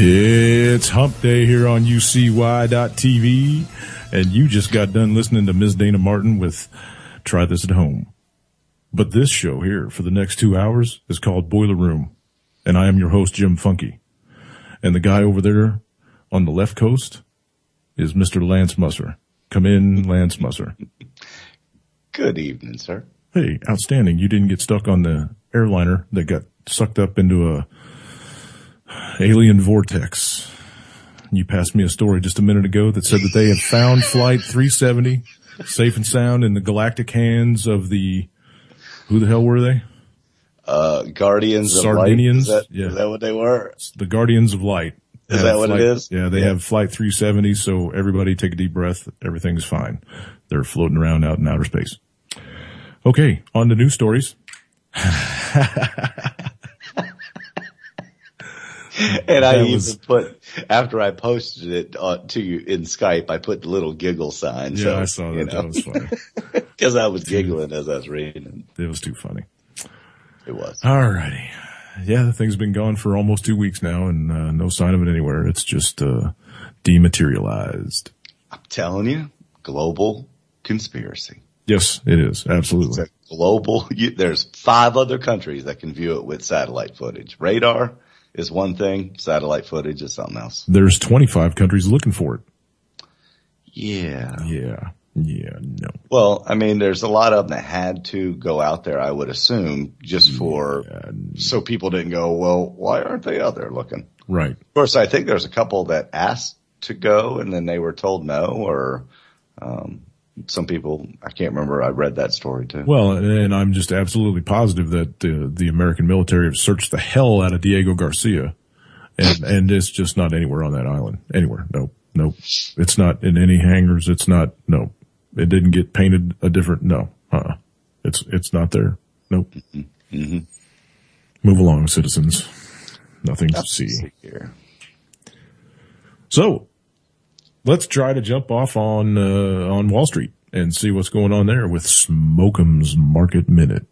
It's hump day here on UCY.TV, and you just got done listening to Ms. Dana Martin with Try This at Home. But this show here for the next 2 hours is called Boiler Room, and I am your host, Jim Funke. And the guy over there on the left coast is Mr. Lance Musser. Come in, Lance Musser. Good evening, sir. Hey, outstanding. You didn't get stuck on the airliner that got sucked up into a alien vortex. You passed me a story just a minute ago that said that they had found Flight 370 safe and sound in the galactic hands of the, who the hell were they? Guardians of Sardinians. Light. Is that what they were? The Guardians of Light. Is that what it is? Yeah, they have Flight 370, so everybody take a deep breath. Everything's fine. They're floating around out in outer space. Okay, on to news stories. And I even put, after I posted it to you in Skype, I put the little giggle sign. Yeah, so, I saw that. You know, that was funny. Because I was giggling as I was reading. It was too funny. It was. All righty. Yeah, the thing's been gone for almost 2 weeks now, and no sign of it anywhere. It's just dematerialized. I'm telling you, global conspiracy. Yes, it is. Absolutely. It's a global. There's 5 other countries that can view it with satellite footage. Radar is one thing. Satellite footage is something else. There's 25 countries looking for it. Yeah. No. Well, I mean, there's a lot of them that had to go out there, I would assume, just for, so people didn't go, well, why aren't they out there looking? Right. Of course, I think there's a couple that asked to go and then they were told no, or, some people, I can't remember. I read that story too. Well, and I'm just absolutely positive that the American military have searched the hell out of Diego Garcia, and it's just not anywhere on that island. Anywhere. Nope. It's not in any hangars. It's not. No. It didn't get painted a different. No. It's not there. Nope. Mm-hmm. Move along, citizens. Nothing to see here. So, let's try to jump off on Wall Street and see what's going on there with Smokum's Market Minute.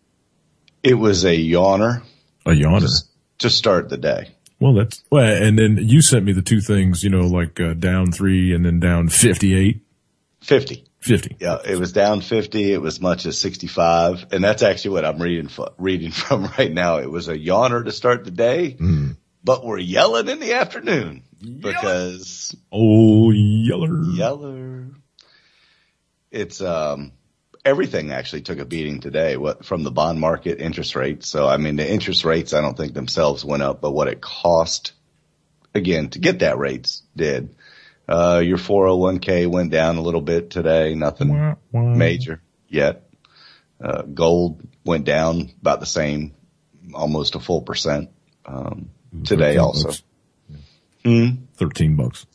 It was a yawner. A yawner. To start the day. Well, and then you sent me the two things, like down 3 and then down 58. 50. Yeah, it was down 50. It was much as 65. And that's actually what I'm reading from right now. It was a yawner to start the day, but we're yelling in the afternoon. Because yeller. It's everything actually took a beating today. From the bond market, interest rates. So I mean, the interest rates I don't think themselves went up, but what it cost again to get that rates did. Your 401k went down a little bit today. Nothing major yet. Gold went down about the same, almost a full percent today also. $13.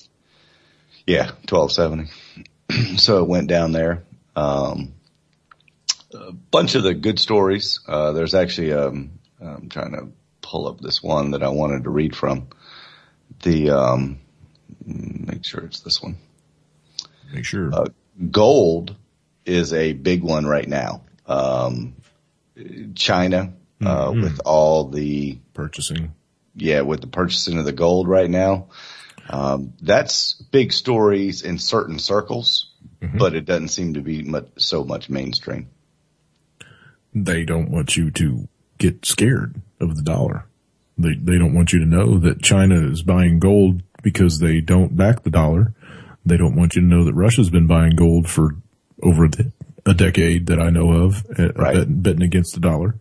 Yeah, $12.70. So it went down there. A bunch of the good stories. There's actually, I'm trying to pull up this one that I wanted to read from. Make sure it's this one. Make sure. Gold is a big one right now. China, with all the purchasing. Yeah, with the purchasing of the gold right now. That's big stories in certain circles, but it doesn't seem to be so much mainstream. They don't want you to get scared of the dollar. They don't want you to know that China is buying gold because they don't back the dollar. They don't want you to know that Russia's been buying gold for over a decade that I know of, betting against the dollar.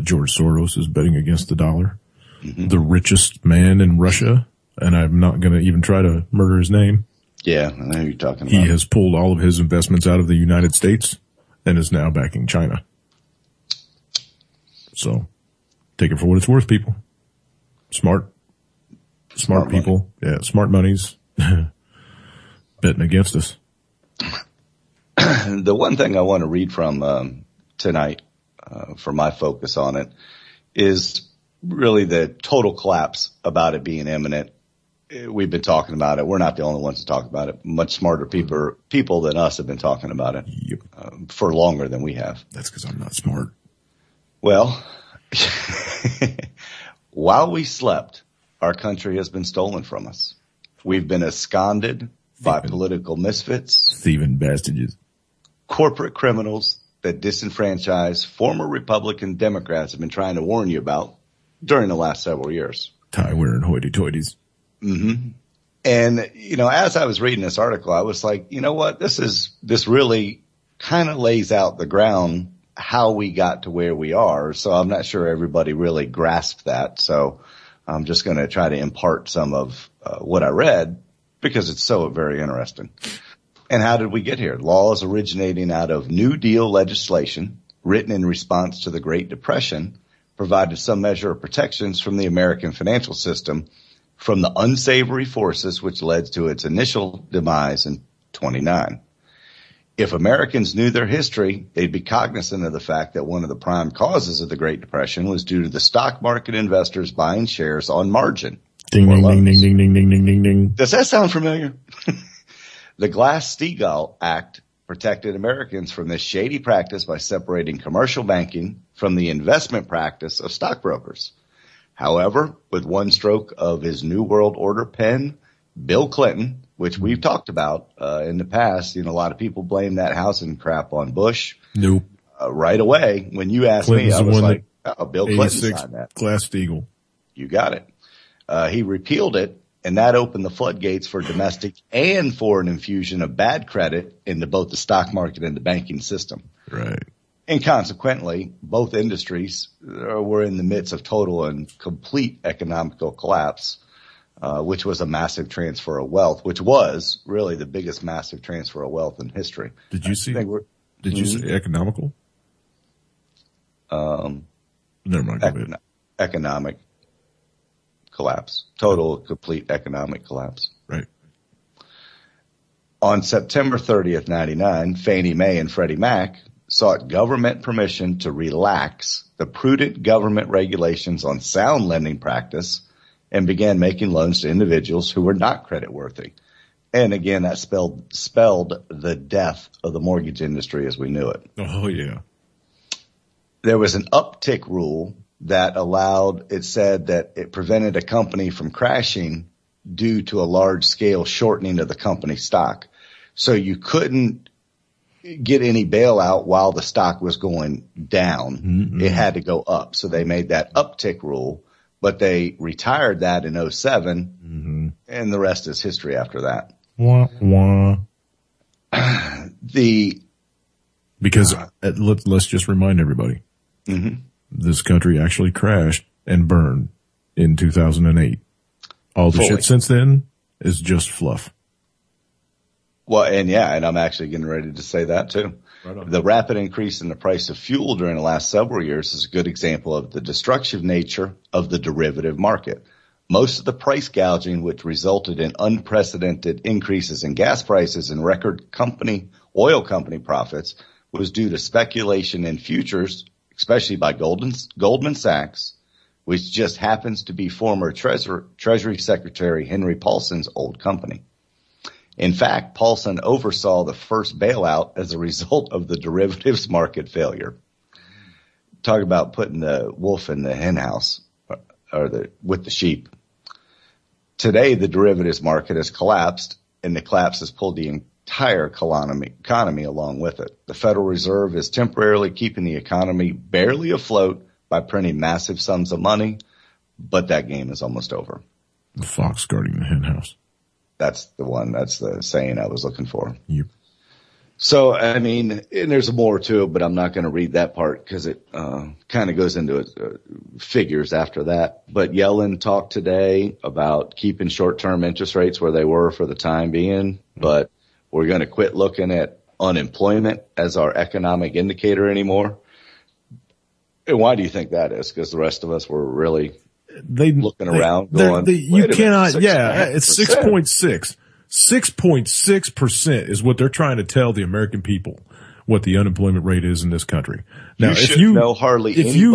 George Soros is betting against the dollar. The richest man in Russia, and I'm not going to even try to murder his name. Yeah, I know who you're talking about. He has pulled all of his investments out of the United States and is now backing China. So, take it for what it's worth, people. Smart people. Money. Yeah, smart money's betting against us. The one thing I want to read from tonight, for my focus on it, is really the total collapse about it being imminent. We've been talking about it. We're not the only ones to talk about it. Much smarter people than us have been talking about it for longer than we have. That's because I'm not smart. Well, while we slept, our country has been stolen from us. We've been absconded by political misfits, thieving bastards, corporate criminals that disenfranchise former Republican Democrats have been trying to warn you about during the last several years. Tie-wearing hoity-toities. Mm-hmm. And, as I was reading this article, I was like, you know what? This really kind of lays out the ground how we got to where we are. So I'm not sure everybody really grasped that. So I'm just going to try to impart some of what I read because it's so very interesting. And how did we get here? Laws originating out of New Deal legislation written in response to the Great Depression provided some measure of protections from the American financial system from the unsavory forces which led to its initial demise in 29. If Americans knew their history, they'd be cognizant of the fact that one of the prime causes of the Great Depression was due to the stock market investors buying shares on margin. Ding, ding, ding, ding, ding, ding, ding, ding, ding, ding. Does that sound familiar? The Glass-Steagall Act protected Americans from this shady practice by separating commercial banking from the investment practice of stockbrokers. However, with one stroke of his New World Order pen, Bill Clinton, which we've talked about in the past, a lot of people blame that housing crap on Bush. Nope. Right away, when you asked me, I was like, Bill Clinton signed that. Glass-Steagall. You got it. He repealed it, and that opened the floodgates for domestic and foreign infusion of bad credit into both the stock market and the banking system. Right. And consequently, both industries were in the midst of total and complete economical collapse, which was a massive transfer of wealth, which was really the biggest massive transfer of wealth in history. Did you see economical? Never mind. Economic collapse. Total, complete economic collapse. Right. On September 30th, 99, Fannie Mae and Freddie Mac sought government permission to relax the prudent government regulations on sound lending practice and began making loans to individuals who were not creditworthy. And again, that spelled the death of the mortgage industry as we knew it. Oh, yeah. There was an uptick rule that it said that it prevented a company from crashing due to a large scale shortening of the company stock. So you couldn't get any bailout while the stock was going down. Mm-hmm. It had to go up. So they made that uptick rule, but they retired that in 07, mm-hmm. and the rest is history after that. Wah, wah. Because let's just remind everybody, mm-hmm. this country actually crashed and burned in 2008. All the shit since then is just fluff. Well, and I'm actually getting ready to say that too. Right. The rapid increase in the price of fuel during the last several years is a good example of the destructive nature of the derivative market. Most of the price gouging, which resulted in unprecedented increases in gas prices and record oil company profits, was due to speculation in futures, especially by Goldman Sachs, which just happens to be former Treasury Secretary Henry Paulson's old company. In fact, Paulson oversaw the first bailout as a result of the derivatives market failure. Talk about putting the wolf in the hen house with the sheep. Today, the derivatives market has collapsed, and the collapse has pulled the entire economy along with it. The Federal Reserve is temporarily keeping the economy barely afloat by printing massive sums of money, but that game is almost over. The fox guarding the hen house. That's the one. That's the saying I was looking for. Yep. So, and there's more to it, but I'm not going to read that part because it kind of goes into figures after that. But Yellen talked today about keeping short-term interest rates where they were for the time being, but we're going to quit looking at unemployment as our economic indicator anymore. And why do you think that is? Because the rest of us were really looking around going, you cannot, it's 6.6. 6.6% is what they're trying to tell the American people what the unemployment rate is in this country. Now, if you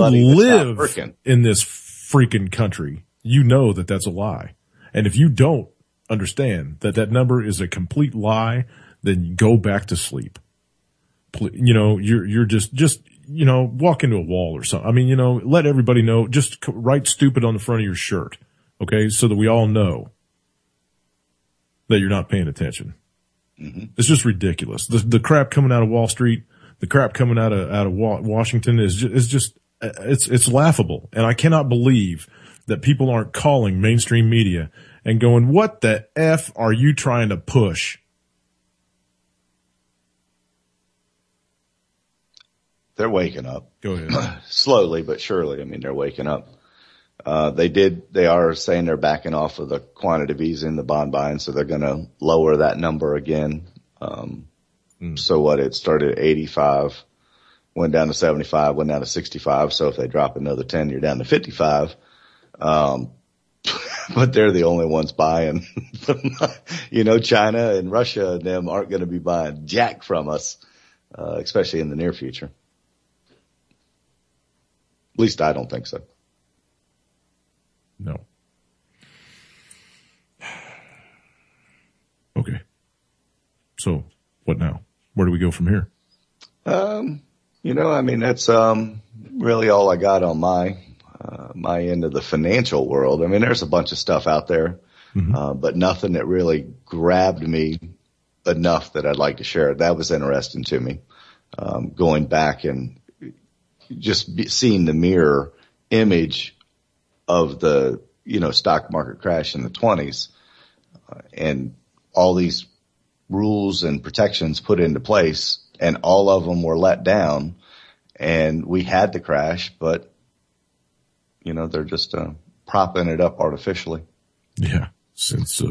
live in this freaking country, you know that that's a lie. And if you don't understand that that number is a complete lie, then go back to sleep. You're just walk into a wall or something. I mean, let everybody know, just write stupid on the front of your shirt. Okay. So that we all know that you're not paying attention. Mm-hmm. It's just ridiculous. The crap coming out of Wall Street, the crap coming out of Washington is just it's laughable. And I cannot believe that people aren't calling mainstream media and going, what the F are you trying to push? They're waking up. Go ahead. Slowly but surely. I mean, they're waking up. They are saying they're backing off of the quantitative easing, the bond buying, so they're going to lower that number again. So what, it started at 85, went down to 75, went down to 65. So if they drop another 10, you're down to 55. But they're the only ones buying. China and Russia and them aren't going to be buying jack from us, especially in the near future. At least I don't think so. No. Okay. So what now? Where do we go from here? That's really all I got on my end of the financial world. I mean, there's a bunch of stuff out there, but nothing that really grabbed me enough that I'd like to share. That was interesting to me. Going back and just seeing the mirror image of the, stock market crash in the 20s, and all these rules and protections put into place, and all of them were let down, and we had the crash, but they're just propping it up artificially. Yeah, since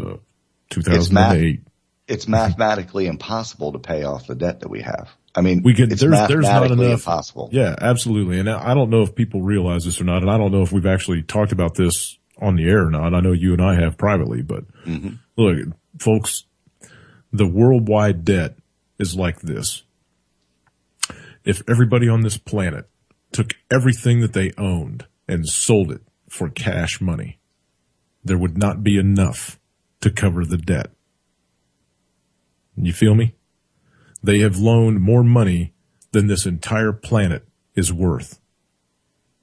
2008. It's mathematically impossible to pay off the debt that we have. I mean, there's not enough. Impossible. Yeah, absolutely. And I don't know if people realize this or not, and I don't know if we've actually talked about this on the air or not. I know you and I have privately, but look, folks, the worldwide debt is like this. If everybody on this planet took everything that they owned and sold it for cash money, there would not be enough to cover the debt. You feel me? They have loaned more money than this entire planet is worth,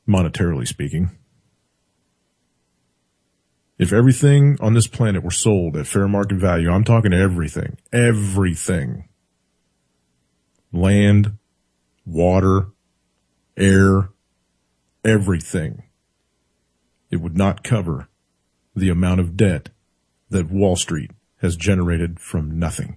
monetarily speaking. If everything on this planet were sold at fair market value, I'm talking everything, land, water, air, everything, it would not cover the amount of debt that Wall Street has generated from nothing.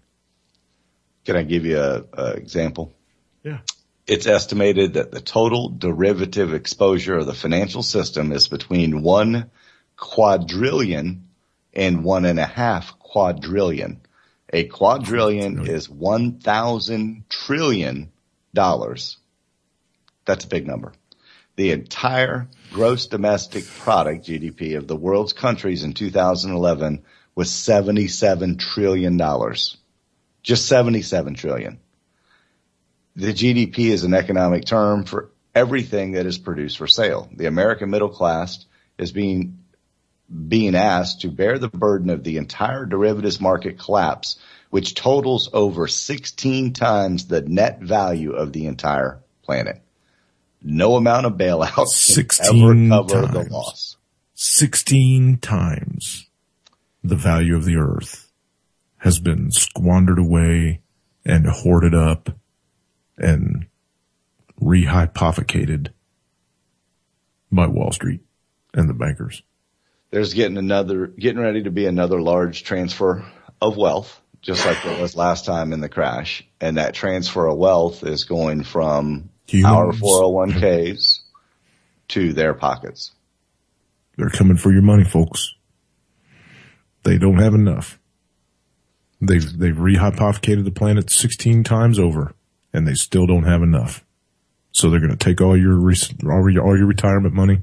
Can I give you an example? Yeah. It's estimated that the total derivative exposure of the financial system is between 1 quadrillion and 1.5 quadrillion. A quadrillion is 1,000 trillion dollars. That's a big number. The entire gross domestic product, GDP, of the world's countries in 2011 was $77 trillion. Just 77 trillion. The GDP is an economic term for everything that is produced for sale. The American middle class is being asked to bear the burden of the entire derivatives market collapse, which totals over 16 times the net value of the entire planet. No amount of bailout can ever cover the loss. 16 times the value of the earth has been squandered away and hoarded up and rehypothecated by Wall Street and the bankers. There's getting ready to be another large transfer of wealth, just like there was last time in the crash. And that transfer of wealth is going from our 401ks to their pockets. They're coming for your money, folks. They don't have enough. They've rehypothecated the planet 16 times over, and they still don't have enough. So they're going to take all your retirement money,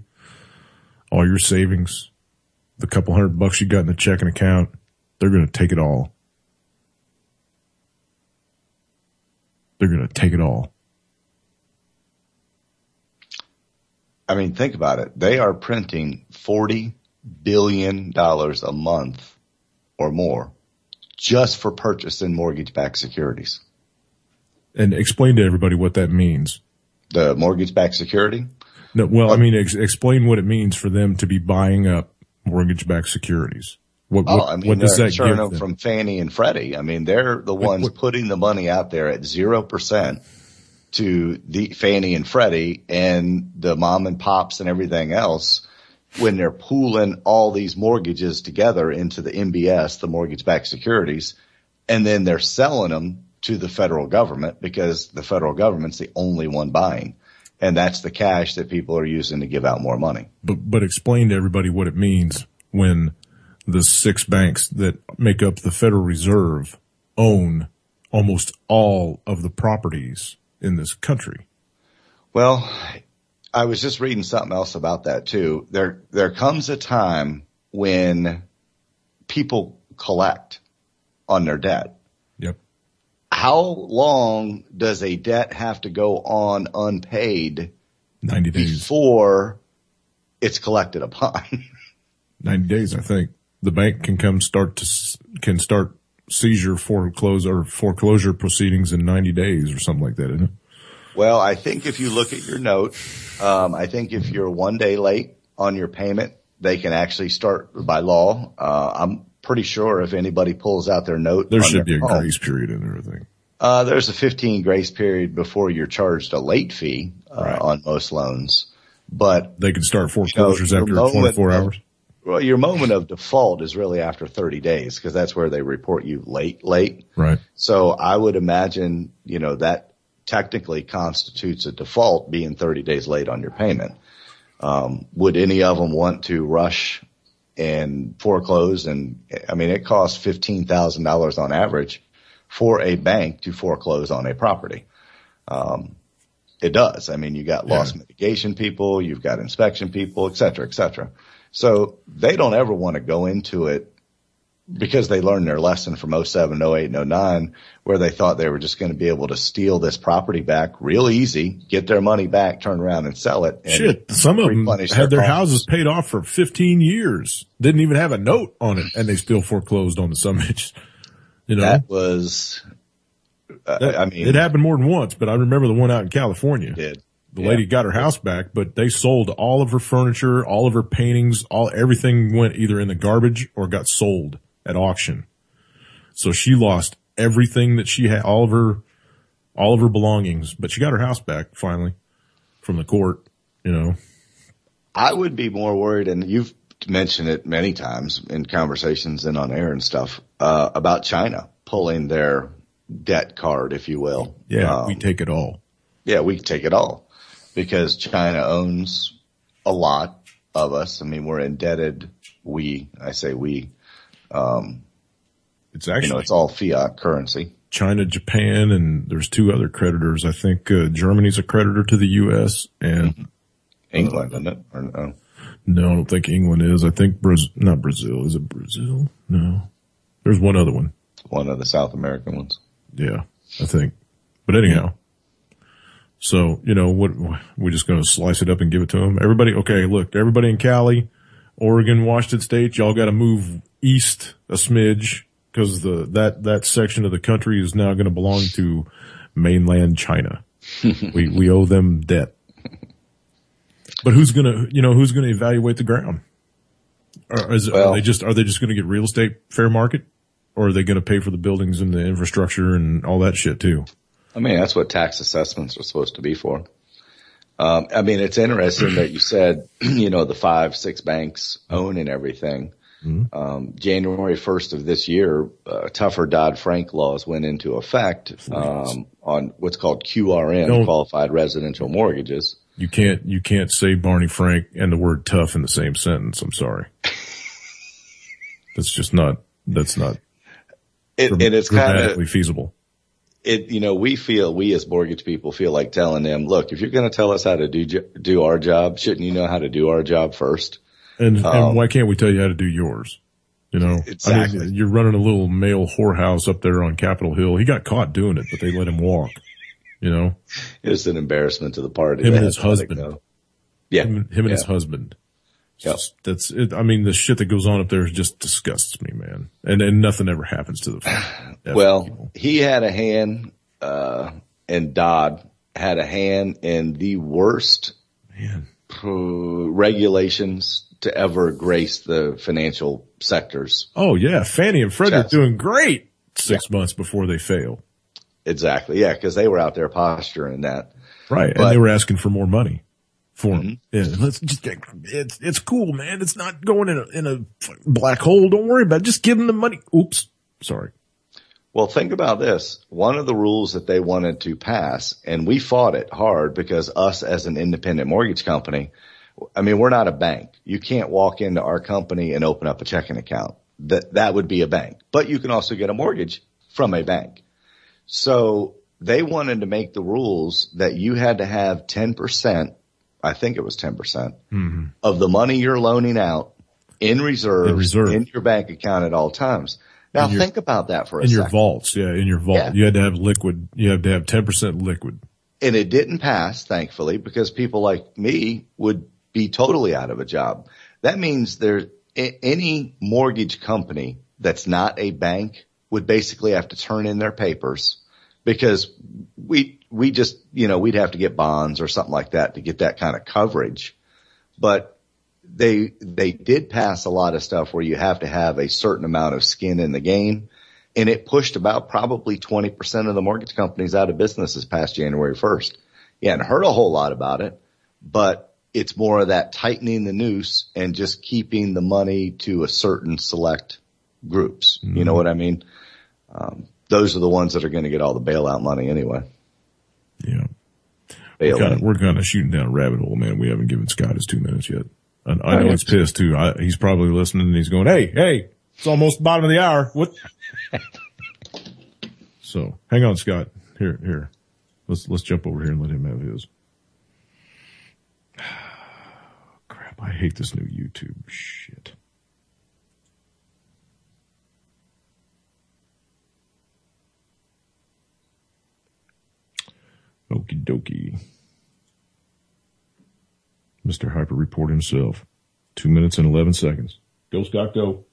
all your savings, the couple $100 you got in the checking account. They're going to take it all. They're going to take it all. I mean, think about it. They are printing $40 billion a month or more just for purchasing mortgage-backed securities. And explain to everybody what that means. The mortgage-backed security? No, well, I mean, explain what it means for them to be buying up mortgage-backed securities. What does they're that insuring give them them? from Fannie and Freddie. I mean, they're the ones putting the money out there at 0% to the Fannie and Freddie and the mom and pops and everything else when they're pooling all these mortgages together into the MBS, the mortgage-backed securities, and then they're selling them to the federal government because the federal government's the only one buying. And that's the cash that people are using to give out more money. But explain to everybody what it means when the 6 banks that make up the Federal Reserve own almost all of the properties in this country. Well, I was just reading something else about that too. There comes a time when people collect on their debt. Yep. How long does a debt have to go on unpaid 90 days before it's collected upon? 90 days, I think. The bank can start seizure foreclosure proceedings in 90 days or something like that, isn't it? Well, I think if you look at your note, I think if you're 1 day late on your payment, they can actually start by law. I'm pretty sure if anybody pulls out their note, there should be a grace period in there, I think. There's a 15 grace period before you're charged a late fee, right, on most loans, but they can start foreclosures after 24 hours. Well, your moment of default is really after 30 days because that's where they report you late. Right. So I would imagine, that technically constitutes a default being 30 days late on your payment. Would any of them want to rush and foreclose? And I mean, it costs $15,000 on average for a bank to foreclose on a property. It does. I mean, you got loss mitigation people, you've got inspection people, et cetera, et cetera. So they don't ever want to go into it because they learned their lesson from 07, 08, and 09, where they thought they were just going to be able to steal this property back real easy, get their money back, turn around and sell it. And shit, some of them had their houses paid off for 15 years, didn't even have a note on it, and they still foreclosed on the summits. That was, it happened more than once, but I remember the one out in California. It did. The lady got her house back, but they sold all of her furniture, all of her paintings, everything went either in the garbage or got sold at auction. So she lost everything that she had, all of her belongings, but she got her house back finally from the court, I would be more worried, and you've mentioned it many times in conversations and on air and stuff, about China pulling their debt card, if you will. Yeah, we take it all. Yeah, we take it all. Because China owns a lot of us. I mean, we're indebted. I say we. It's actually, it's all fiat currency. China, Japan, and there's 2 other creditors. I think Germany's a creditor to the U.S. and England, isn't it? Or no? No, I don't think England is. I think not Brazil. Is it Brazil? No. There's one other one. One of the South American ones. Yeah, I think. But anyhow. So, what, we're just going to slice it up and give it to them. Everybody in Cali, Oregon, Washington State, y'all got to move east a smidge because that section of the country is now going to belong to mainland China. We owe them debt. But who's going to evaluate the ground? Are they just going to get real estate fair market, or are they going to pay for the buildings and the infrastructure and all that shit too? I mean, that's what tax assessments are supposed to be for. I mean, it's interesting that you said, the 5-6 banks owning everything. Mm-hmm. January 1st of this year, tougher Dodd-Frank laws went into effect, on what's called QRM, qualified residential mortgages. You can't say Barney Frank and the word tough in the same sentence. I'm sorry. It's not it's grammatically feasible. We as mortgage people feel like telling them, look, if you're going to tell us how to do our job, shouldn't you know how to do our job first? And why can't we tell you how to do yours? Exactly. I mean, you're running a little male whorehouse up there on Capitol Hill. He got caught doing it, but they let him walk, It's an embarrassment to the party. Him and his husband. Yeah. Him and his husband. Yep. That's it. I mean, the shit that goes on up there just disgusts me, man. And nothing ever happens to the Well, he had a hand, and Dodd had a hand in the worst regulations to ever grace the financial sectors. Oh yeah. Fannie and Freddie are doing great 6 months before they fail. Exactly. Yeah. Cause they were out there posturing that. Right. But, and they were asking for more money for them. Yeah, let's just, it's cool, man. It's not going in a black hole. Don't worry about it. Just give them the money. Oops. Sorry. Well, think about this. One of the rules that they wanted to pass, and we fought it hard because us as an independent mortgage company, I mean, we're not a bank. You can't walk into our company and open up a checking account. That would be a bank. But you can also get a mortgage from a bank. So they wanted to make the rules that you had to have 10%, I think it was 10%, of the money you're loaning out in reserve in your bank account at all times. Now think about that for a second. In your vaults. Yeah. In your vault. Yeah. You had to have liquid. You have to have 10% liquid. And it didn't pass, thankfully, because people like me would be totally out of a job. That means any mortgage company that's not a bank would basically have to turn in their papers because we just, we'd have to get bonds or something like that to get that kind of coverage. But they did pass a lot of stuff where you have to have a certain amount of skin in the game. And it pushed about probably 20% of the mortgage companies out of business this past January 1st. You hadn't heard a whole lot about it, but it's more of that tightening the noose and just keeping the money to a certain select groups. You know what I mean? Those are the ones that are going to get all the bailout money anyway. Yeah. We're kind of shooting down a rabbit hole, man. We haven't given Scott his 2 minutes yet. I know he's pissed too. He's probably listening and he's going, hey, it's almost the bottom of the hour. What? So hang on, Scott. Here. Let's jump over here and let him have his. Crap. I hate this new YouTube shit. Okie dokie. Mr. Hyper Report himself. 2 minutes and 11 seconds. Go, Scott, go.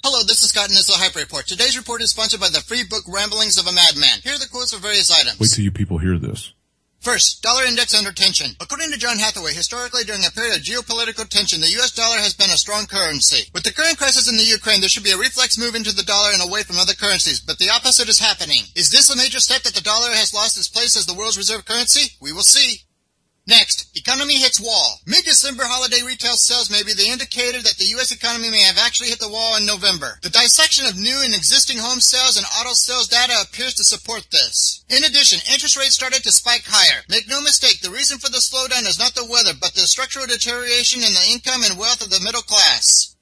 Hello, this is Scott and this is the Hyper Report. Today's report is sponsored by the free book Ramblings of a Madman. Here are the quotes for various items. Wait till you people hear this. First, dollar index under tension. According to John Hathaway, historically during a period of geopolitical tension, the U.S. dollar has been a strong currency. With the current crisis in the Ukraine, there should be a reflex move into the dollar and away from other currencies, but the opposite is happening. Is this a major step that the dollar has lost its place as the world's reserve currency? We will see. Next, economy hits wall. Mid-December holiday retail sales may be the indicator that the U.S. economy may have actually hit the wall in November. The dissection of new and existing home sales and auto sales data appears to support this. In addition, interest rates started to spike higher. Make no mistake, the reason for the slowdown is not the weather, but the structural deterioration in the income and wealth of the middle class.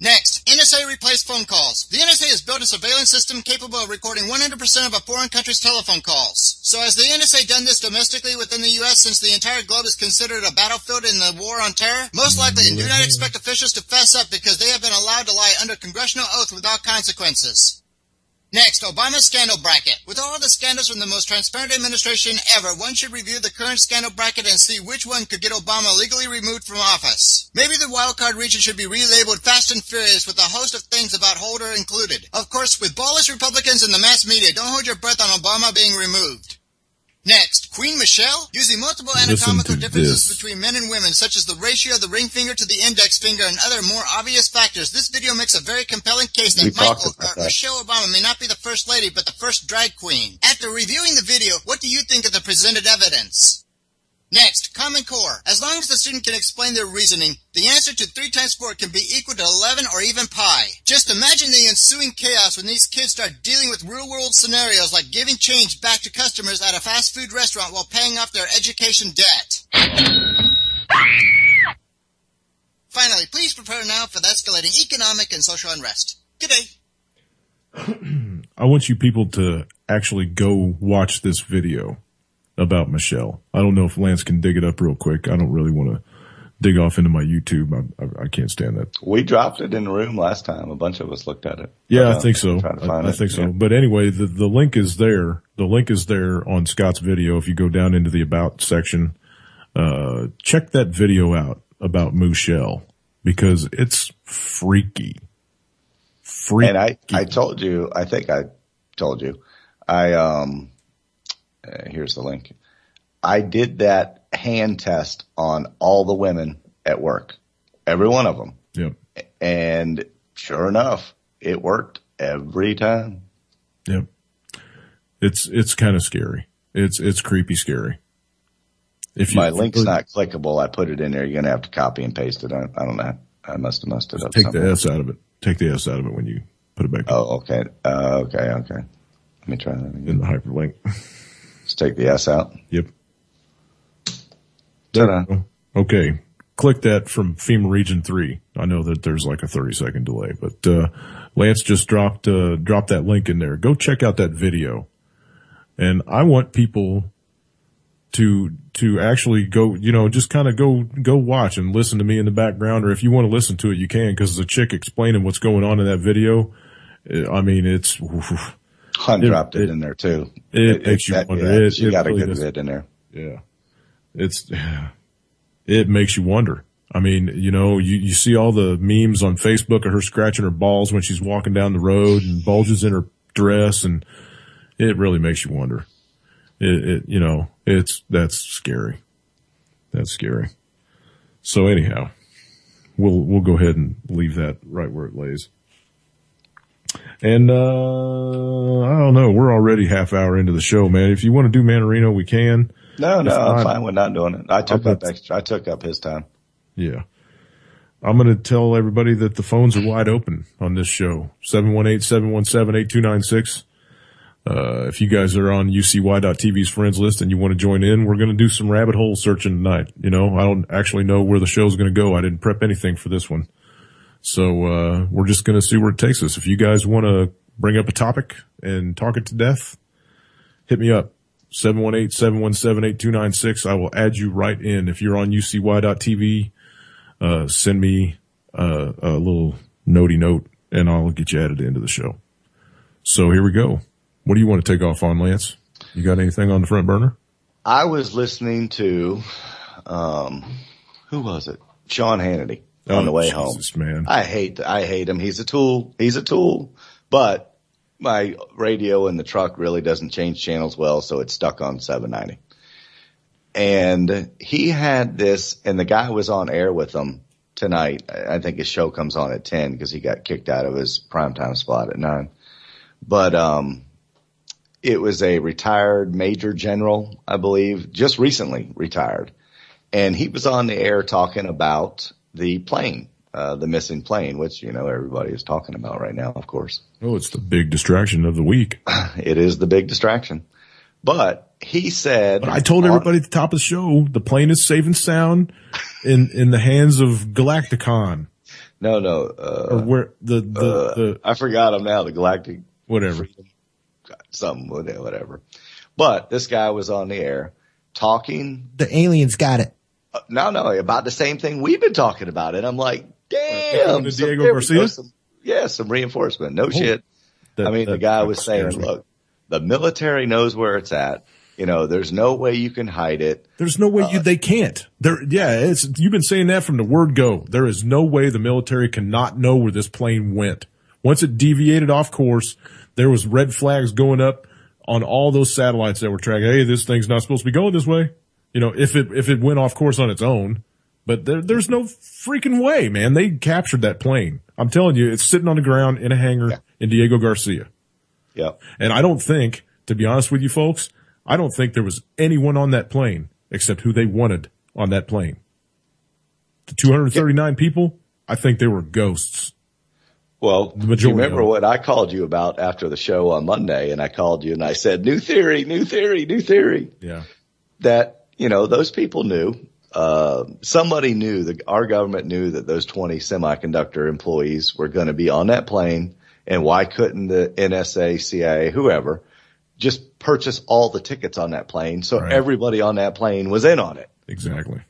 Next, NSA replaced phone calls. The NSA has built a surveillance system capable of recording 100% of a foreign country's telephone calls. So has the NSA done this domestically within the U.S. since the entire globe is considered a battlefield in the war on terror? Most likely, and do not expect officials to fess up because they have been allowed to lie under congressional oath without consequences. Next, Obama's scandal bracket. With all of the scandals from the most transparent administration ever, one should review the current scandal bracket and see which one could get Obama legally removed from office. Maybe the wildcard region should be relabeled Fast and Furious with a host of things about Holder included. Of course, with ballless Republicans in the mass media, don't hold your breath on Obama being removed. Next, Queen Michelle? Using multiple anatomical differences between men and women, such as the ratio of the ring finger to the index finger and other more obvious factors, this video makes a very compelling case that Michelle Obama may not be the first lady, but the first drag queen. After reviewing the video, what do you think of the presented evidence? Next, Common Core. As long as the student can explain their reasoning, the answer to 3 times 4 can be equal to 11 or even pi. Just imagine the ensuing chaos when these kids start dealing with real-world scenarios like giving change back to customers at a fast food restaurant while paying off their education debt. Finally, please prepare now for the escalating economic and social unrest. Good day. I want you people to actually go watch this video about Michelle. I don't know if Lance can dig it up real quick. I don't really want to dig off into my YouTube. I can't stand that. We dropped it in the room last time. A bunch of us looked at it. Yeah, I think so. I think so. But anyway, the link is there. The link is there on Scott's video. If you go down into the About section, check that video out about Michelle because it's freaky. And I told you, I think I told you, here's the link. I did that hand test on all the women at work, every one of them. Yep. And sure enough, it worked every time. Yep. It's kind of scary. It's creepy scary. If my link's not clickable, I put it in there. You're going to have to copy and paste it. I don't know. I must have messed it up. Take the S out of it. Take the S out of it when you put it back. Oh, okay. Okay. Let me try that again. In the hyperlink. Just take the S out. Yep. Ta-da. Okay. Click that from FEMA Region 3. I know that there's like a 30-second delay, but Lance just dropped that link in there. Go check out that video. And I want people to actually go, just kind of go watch and listen to me in the background, or if you want to listen to it, you can, because the chick explaining what's going on in that video, I mean, it's. Hunt dropped it in there too. It makes you wonder. She got a good bit in there. Yeah. It makes you wonder. I mean, you see all the memes on Facebook of her scratching her balls when she's walking down the road and bulges in her dress, and it really makes you wonder. That's scary. That's scary. So anyhow, we'll go ahead and leave that right where it lays. And, I don't know. We're already half hour into the show, man. If you want to do Manarino, we can. No, I'm fine with not doing it. I took up his time. Yeah. I'm going to tell everybody that the phones are wide open on this show. 718-717-8296. If you guys are on UCY.TV's friends list and you want to join in, we're going to do some rabbit hole searching tonight. I don't actually know where the show's going to go. I didn't prep anything for this one. So, we're just going to see where it takes us. If you guys want to bring up a topic and talk it to death, hit me up. 718-717-8296. I will add you right in. If you're on UCY.TV, send me a little notey note and I'll get you added into the show. So here we go. What do you want to take off on, Lance? You got anything on the front burner? I was listening to, who was it? Sean Hannity on the way home. Man. I hate him. He's a tool. But my radio in the truck really doesn't change channels well, so it's stuck on 790. And he had this, and the guy was on air with him tonight. I think his show comes on at 10 because he got kicked out of his primetime spot at 9. But it was a retired major general, I believe, just recently retired. And he was on the air talking about the plane, the missing plane, which, everybody is talking about right now, of course. Oh, it's the big distraction of the week. It is the big distraction. But he said, but I told everybody at the top of the show, the plane is safe and sound in the hands of Galacticon. No. Or where the I forgot him now, the Galactic. Whatever. Something, whatever. But this guy was on the air talking. The aliens got it. No, about the same thing we've been talking about. And I'm like, damn. Diego Garcia? Some reinforcement. No shit. The guy was saying, look, the military knows where it's at. There's no way you can hide it. There's no way they can't. You've been saying that from the word go. There is no way the military cannot know where this plane went. Once it deviated off course, there was red flags going up on all those satellites that were tracking. Hey, this thing's not supposed to be going this way. If it went off course on its own, but there's no freaking way, man. They captured that plane. I'm telling you, it's sitting on the ground in a hangar in Diego Garcia. Yeah. And I don't think, to be honest with you folks, I don't think there was anyone on that plane except who they wanted on that plane. The 239 people, I think they were ghosts. Well, do you remember what I called you about after the show on Monday? And I called you and I said, new theory. Yeah. That, those people knew, somebody knew, our government knew that those 20 semiconductor employees were going to be on that plane. And why couldn't the NSA, CIA, whoever, just purchase all the tickets on that plane? So everybody on that plane was in on it. Exactly.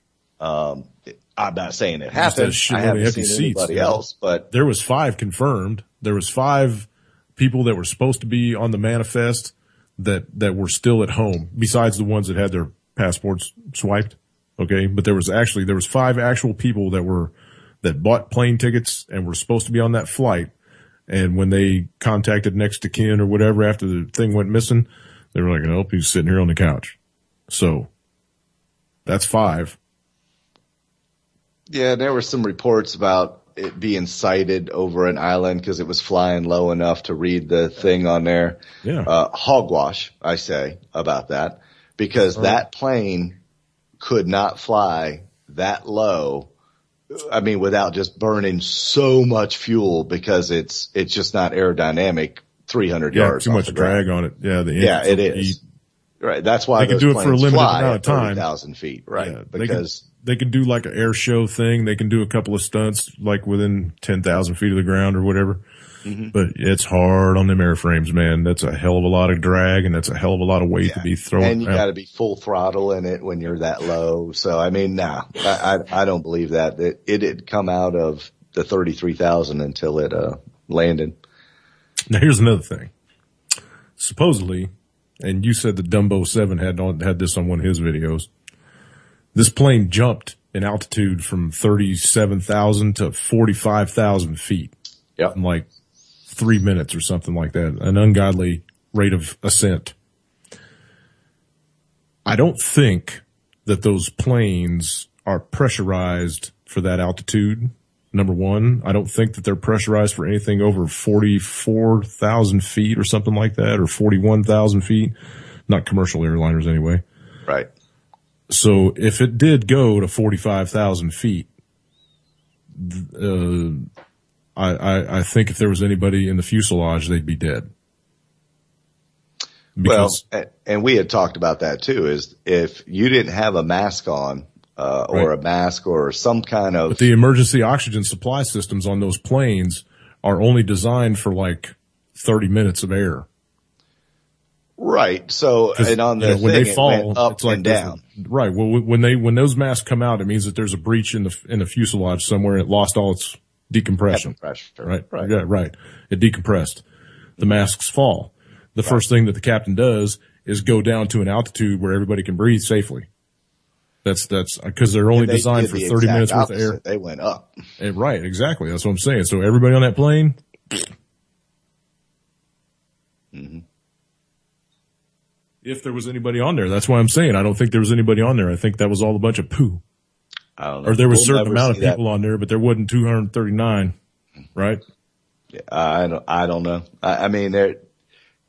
I'm not saying it happened. I haven't seen anybody else, but there was 5 confirmed. There was 5 people that were supposed to be on the manifest that were still at home, besides the ones that had their passports swiped. Okay. But there was 5 actual people that bought plane tickets and were supposed to be on that flight. And when they contacted next to kin or whatever after the thing went missing, they were like, nope, he's sitting here on the couch. So That's 5. Yeah, there were some reports about it being sighted over an island because it was flying low enough to read the thing on there. Yeah. Hogwash, I say, about that, because that plane could not fly that low. I mean, without just burning so much fuel, because it's just not aerodynamic 300 yards. Too much drag on it. Yeah. It is. Right. That's why they can do it for a limited amount of time. 30,000 feet. Right. Yeah, because they can do like an air show thing. They can do a couple of stunts like within 10,000 feet of the ground or whatever. Mm-hmm. But it's hard on them airframes, man. That's a hell of a lot of drag, and that's a hell of a lot of weight to be thrown. And you got to be full throttle in it when you're that low. So, I mean, I don't believe that it had come out of the 33,000 until it landed. Now, here's another thing. Supposedly, and you said the Dumbo 7 had this on one of his videos. This plane jumped in altitude from 37,000 to 45,000 feet. Yep. In like 3 minutes or something like that. An ungodly rate of ascent. I don't think that those planes are pressurized for that altitude. Number one, I don't think that they're pressurized for anything over 44,000 feet or something like that, or 41,000 feet. Not commercial airliners anyway. Right. So if it did go to 45,000 feet, I think if there was anybody in the fuselage, they'd be dead. Because, well, and we had talked about that too, is if you didn't have a mask on, or a mask or some kind of. But the emergency oxygen supply systems on those planes are only designed for like 30 minutes of air. Right. So, and on the when thing, they fall, it went up it's like and down. Right. Well, when those masks come out, it means that there's a breach in the fuselage somewhere, and it lost all its decompression. Right. Yeah. Right. It decompressed. The masks fall. The first thing that the captain does is go down to an altitude where everybody can breathe safely. That's because they're only designed for 30 minutes worth of air. They went up. Right. Exactly. That's what I'm saying. So everybody on that plane. Mm-hmm. If there was anybody on there, that's why I'm saying I don't think there was anybody on there. I think that was all a bunch of poo. I don't know. Or there was a certain amount of people on there, but there wasn't 239, right? Yeah, I don't know. I mean, there,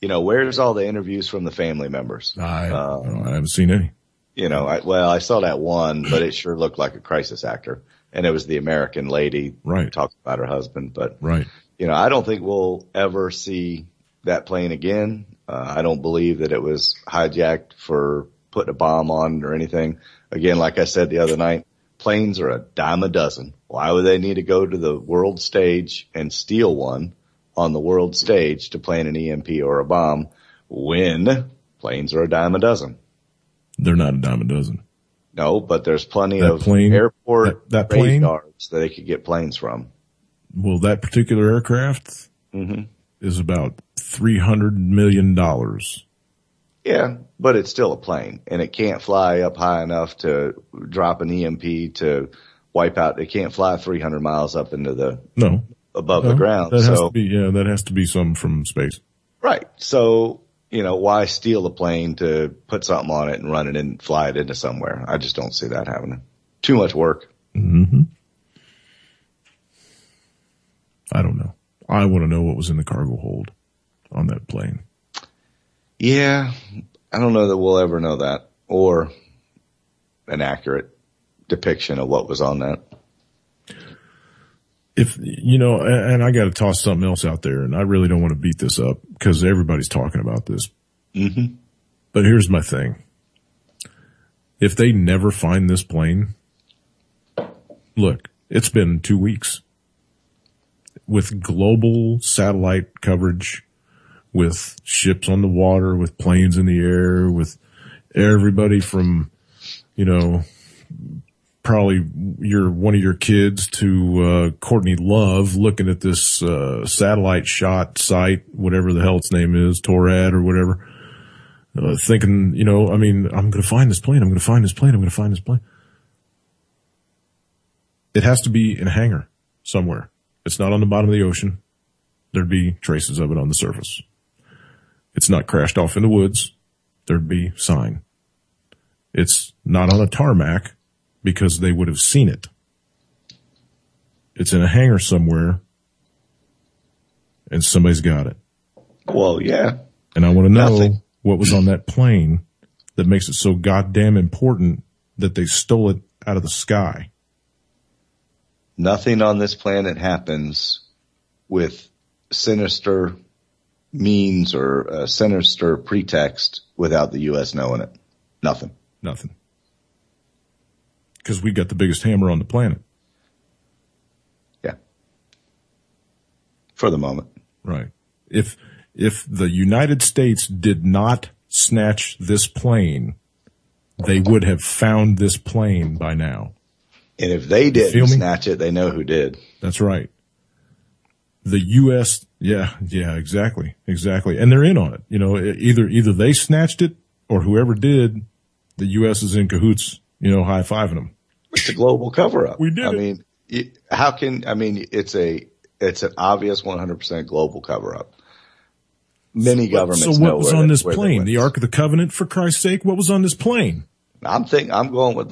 where's all the interviews from the family members? I haven't seen any. I saw that one, but it sure looked like a crisis actor, and it was the American lady talking about her husband. But I don't think we'll ever see that plane again. I don't believe that it was hijacked for putting a bomb on or anything. Again, like I said the other night, planes are a dime a dozen. Why would they need to go to the world stage and steal one on the world stage to plant an EMP or a bomb when planes are a dime a dozen? They're not a dime a dozen. No, but there's plenty of airport radars that they could get planes from. Well, that particular aircraft is about $300 million. Yeah, but it's still a plane, and it can't fly up high enough to drop an EMP to wipe out. It can't fly 300 miles up into above the ground. That has to be some from space. Right. So, why steal a plane to put something on it and run it and fly it into somewhere? I just don't see that happening. Too much work. Mm-hmm. I don't know. I want to know what was in the cargo hold on that plane. Yeah, I don't know that we'll ever know that, or an accurate depiction of what was on that. If, and I got to toss something else out there, and I really don't want to beat this up because everybody's talking about this. Mm-hmm. But here's my thing. If they never find this plane, look, it's been 2 weeks with global satellite coverage, with ships on the water, with planes in the air, with everybody from, probably one of your kids to Courtney Love looking at this satellite shot site, whatever the hell its name is, Torad or whatever, thinking, I'm going to find this plane. I'm going to find this plane. I'm going to find this plane. It has to be in a hangar somewhere. It's not on the bottom of the ocean. There'd be traces of it on the surface. It's not crashed off in the woods. There'd be sign. It's not on a tarmac, because they would have seen it. It's in a hangar somewhere, and somebody's got it. Well, yeah. And I want to know what was on that plane that makes it so goddamn important that they stole it out of the sky. Nothing on this planet happens with sinister means or a sinister pretext without the U.S. knowing it. Nothing. Because we got the biggest hammer on the planet. Yeah. For the moment. Right. If the United States did not snatch this plane, they would have found this plane by now. And if they didn't snatch it, they know who did. That's right. The U.S. Yeah, exactly. And they're in on it. You know, either they snatched it or whoever did, the U.S. is in cahoots, high-fiving them. It's a global cover-up. We did it. I mean, it's an obvious 100% global cover-up. Many governments know. So what was on this plane? The Ark of the Covenant, for Christ's sake? What was on this plane? I'm going with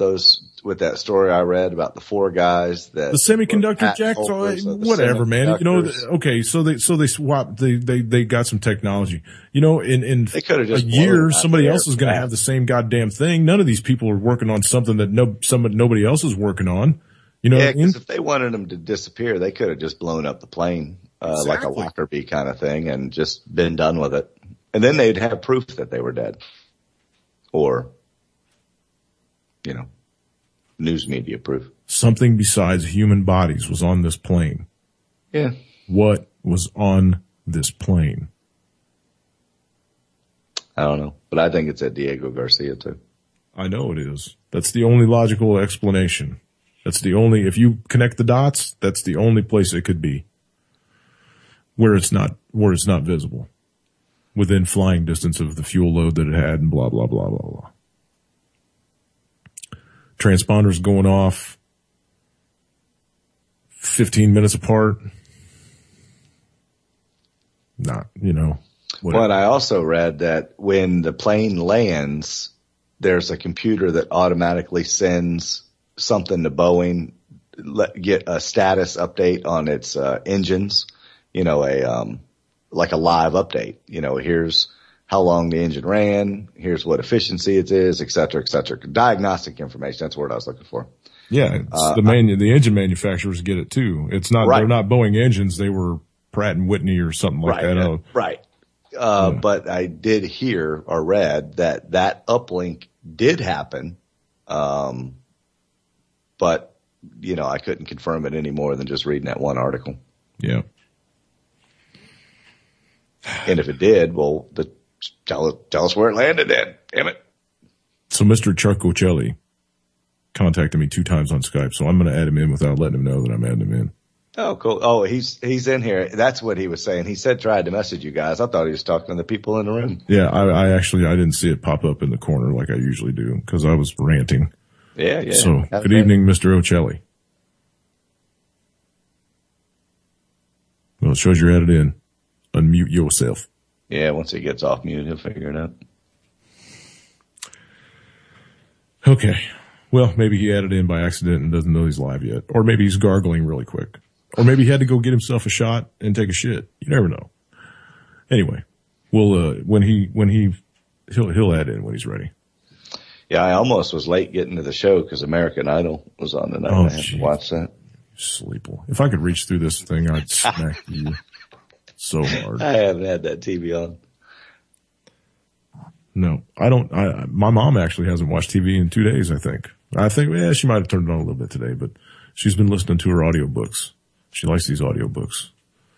that story I read about the 4 guys that the semiconductor jacks, whatever, man. Okay, so they swapped. They got some technology. In a year, somebody else is going to have the same goddamn thing. None of these people are working on something that nobody else is working on. Yeah, because if they wanted them to disappear, they could have just blown up the plane. Exactly. Like a Lockerbie kind of thing, and just been done with it. And then they'd have proof that they were dead. Or, news media proof. Something besides human bodies was on this plane. Yeah. What was on this plane? I don't know, but I think it's at Diego Garcia too. I know it is. That's the only logical explanation. If you connect the dots, that's the only place it could be. Where it's not visible. Within flying distance of the fuel load that it had and blah, blah, blah, blah, blah. Transponders going off 15 minutes apart. Whatever. But I also read that when the plane lands, there's a computer that automatically sends something to Boeing, get a status update on its engines. Like a live update. Here's how long the engine ran. Here's what efficiency it is, et cetera, et cetera. Diagnostic information. That's the word I was looking for. Yeah. The engine manufacturers get it too. It's not, They're not Boeing engines. They were Pratt and Whitney or something like that. Right. But I did hear or read that uplink did happen. But I couldn't confirm it any more than just reading that one article. Yeah. And if it did, well, tell us where it landed then. Damn it. So Mr. Chuck Ocelli contacted me 2 times on Skype, so I'm going to add him in without letting him know that I'm adding him in. Oh, cool. Oh, he's in here. That's what he was saying. He said tried to message you guys. I thought he was talking to the people in the room. Yeah, I didn't see it pop up in the corner like I usually do because I was ranting. Yeah. So, good evening, Mr. Ocelli. Well, it shows you're added in. Unmute yourself. Yeah, once he gets off mute, he'll figure it out. Okay. Well, maybe he added in by accident and doesn't know he's live yet. Or maybe he's gargling really quick. Or maybe he had to go get himself a shot and take a shit. You never know. Anyway, we'll he'll add in when he's ready. Yeah, I almost was late getting to the show because American Idol was on tonight. I had to watch that. Sleeple. If I could reach through this thing, I'd smack you so hard. I haven't had that TV on. No, I don't. My mom actually hasn't watched TV in 2 days, I think. She might have turned it on a little bit today, but she's been listening to her audiobooks. She likes these audiobooks.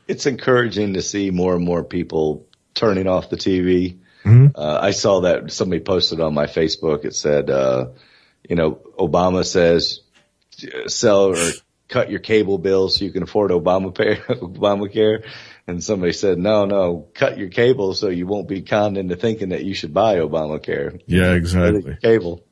It's encouraging to see more and more people turning off the TV. Mm-hmm. I saw that somebody posted on my Facebook. It said, Obama says sell or cut your cable bill so you can afford Obamacare. And somebody said, no, cut your cable so you won't be conned into thinking that you should buy Obamacare. Yeah, exactly. Cable.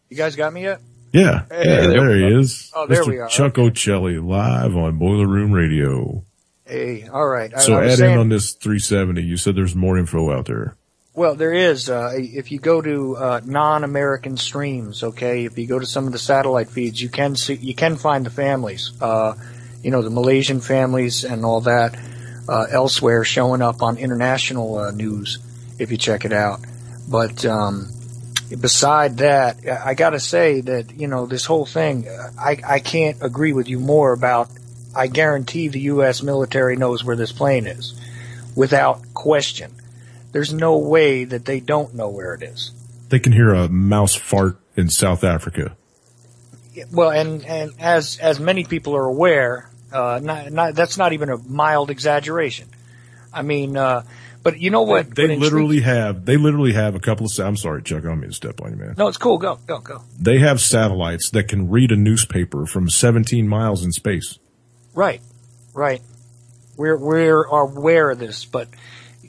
You guys got me yet? Yeah. Hey, there he is. Oh, there Mr. we are. Chuck Ocelli live on Boiler Room Radio. Hey, all right. So add in on this 370. You said there's more info out there. Well, there is. If you go to non-American streams, okay, if you go to some of the satellite feeds, you can find the families, the Malaysian families and all that elsewhere showing up on international news if you check it out. But beside that, I got to say that this whole thing, I can't agree with you more about. I guarantee the U.S. military knows where this plane is, without question. There's no way that they don't know where it is. They can hear a mouse fart in South Africa. Well, and as many people are aware, that's not even a mild exaggeration. I mean, but you know what? They literally have a couple of. I'm sorry, Chuck. I don't mean to step on you, man. No, it's cool. Go. They have satellites that can read a newspaper from 17 miles in space. Right. We're aware of this, but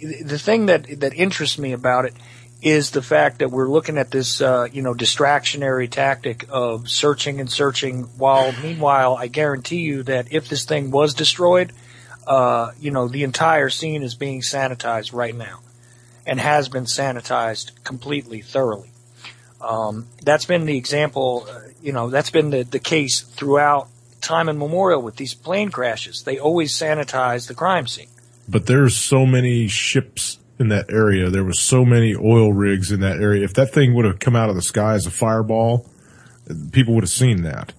the thing that interests me about it is the fact that we're looking at this, distractionary tactic of searching and searching while meanwhile, I guarantee you that if this thing was destroyed, the entire scene is being sanitized right now and has been sanitized completely, thoroughly. That's been the example, that's been the case throughout time immemorial with these plane crashes. They always sanitize the crime scene. But there's so many ships in that area. There was so many oil rigs in that area. If that thing would have come out of the sky as a fireball, people would have seen that.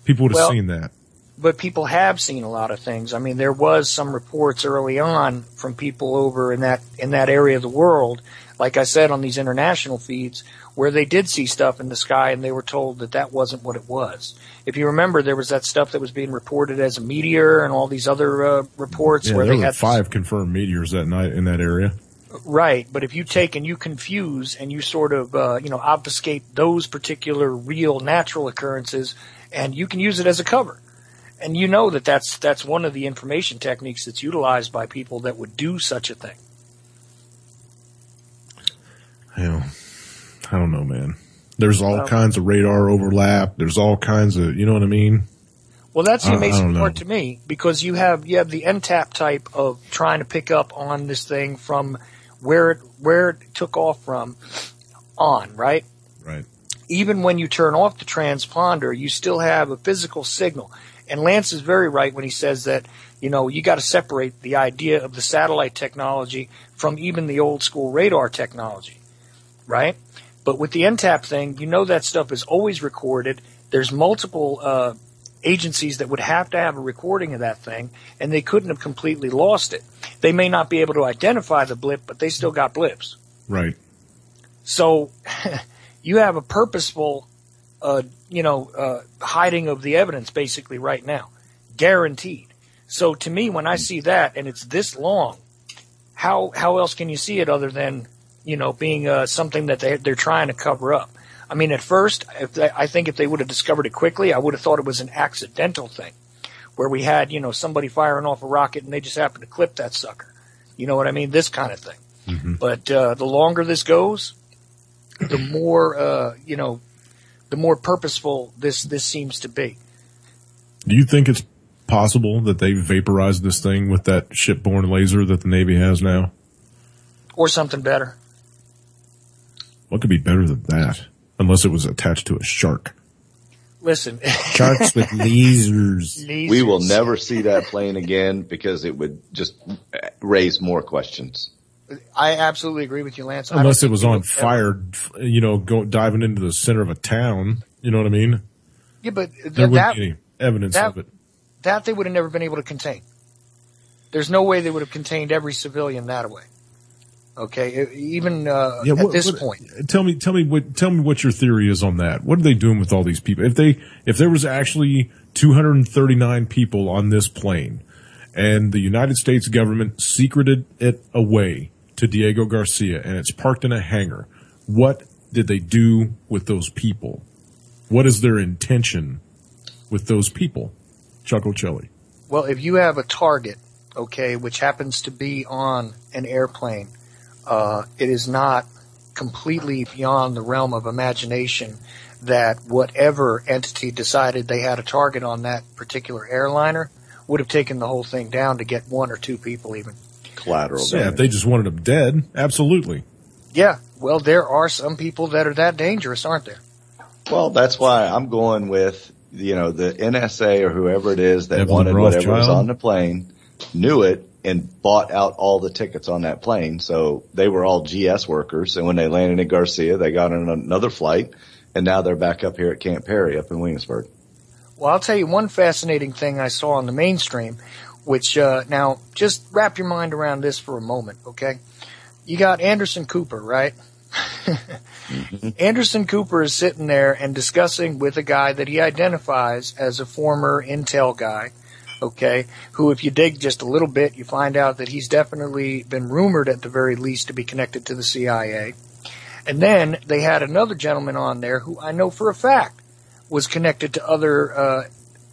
Seen that. But people have seen a lot of things. I mean, there was some reports early on from people over in that area of the world, like I said, on these international feeds, where they did see stuff in the sky and they were told that wasn't what it was. If you remember, there was that stuff that was being reported as a meteor and all these other reports where there they were had 5 confirmed meteors that night in that area. Right, but if you take and you confuse and you sort of obfuscate those particular real natural occurrences, and you can use it as a cover. And you know that's one of the information techniques that's utilized by people that would do such a thing. I don't know, man. There's all kinds of radar overlap. There's all kinds of, you know what I mean? Well, that's the amazing part to me, because you have the NTAP type of trying to pick up on this thing from where it took off from on, right? Right. Even when you turn off the transponder, you still have a physical signal. And Lance is very right when he says that, you got to separate the idea of the satellite technology from even the old school radar technology, right? But with the NTAP thing, that stuff is always recorded. There's multiple agencies that would have to have a recording of that thing, and they couldn't have completely lost it. They may not be able to identify the blip, but they still got blips. Right. So you have a purposeful hiding of the evidence basically right now, guaranteed. So to me, when I see that and it's this long, how else can you see it other than, being something that they're trying to cover up? I mean, at first, I think if they would have discovered it quickly, I would have thought it was an accidental thing where we had, somebody firing off a rocket and they just happened to clip that sucker. You know what I mean? This kind of thing. Mm-hmm. But the longer this goes, the more, the more purposeful this seems to be. Do you think it's possible that they vaporized this thing with that shipborne laser that the Navy has now? Or something better. What could be better than that? Unless it was attached to a shark. Listen. Sharks with lasers. We will never see that plane again because it would just raise more questions. I absolutely agree with you, Lance. Unless it was on fire, diving into the center of a town. You know what I mean? Yeah, but there wouldn't be any evidence of it. That they would have never been able to contain. There's no way they would have contained every civilian that way. Okay, even at this point. Tell me what your theory is on that. What are they doing with all these people? If there was actually 239 people on this plane, and the United States government secreted it away to Diego Garcia, and it's parked in a hangar, what did they do with those people? What is their intention with those people? Chuck O'Celli. Well, if you have a target, okay, which happens to be on an airplane, it is not completely beyond the realm of imagination that whatever entity decided they had a target on that particular airliner would have taken the whole thing down to get 1 or 2 people even. collateral Yeah, damage. if they just wanted them dead, absolutely. Yeah, well, there are some people that are that dangerous, aren't there? Well, that's why I'm going with, the NSA or whoever it is that Evelyn wanted whatever was Rothschild. on the plane, knew it, and bought out all the tickets on that plane. So they were all GS workers. And when they landed in Garcia, they got on another flight. And now they're back up here at Camp Perry up in Williamsburg. Well, I'll tell you one fascinating thing I saw on the mainstream, which, now, just wrap your mind around this for a moment, okay? You got Anderson Cooper, right? Anderson Cooper is sitting there and discussing with a guy that he identifies as a former Intel guy, okay, who, if you dig just a little bit, you find out that he's definitely been rumored at the very least to be connected to the CIA. And then they had another gentleman on there who I know for a fact was connected to other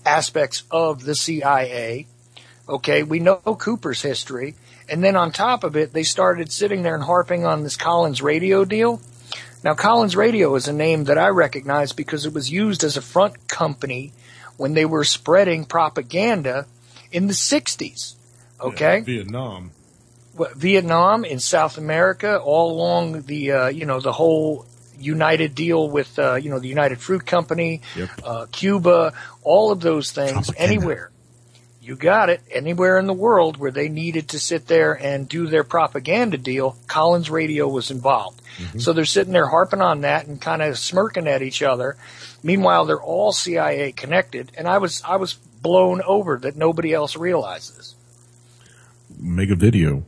aspects of the CIA. Okay, we know Cooper's history. And then on top of it, they started sitting there and harping on this Collins Radio deal. Now, Collins Radio is a name that I recognize because it was used as a front company when they were spreading propaganda in the 60s. Okay? Yeah, Vietnam. Vietnam, in South America, all along the, the whole United deal with, the United Fruit Company, Cuba, all of those things, Propaganda. anywhere. You got it. Anywhere in the world where they needed to sit there and do their propaganda deal, Collins Radio was involved. Mm-hmm. So they're sitting there harping on that and kind of smirking at each other. Meanwhile, they're all CIA connected, and I was blown over that nobody else realizes. Make a video.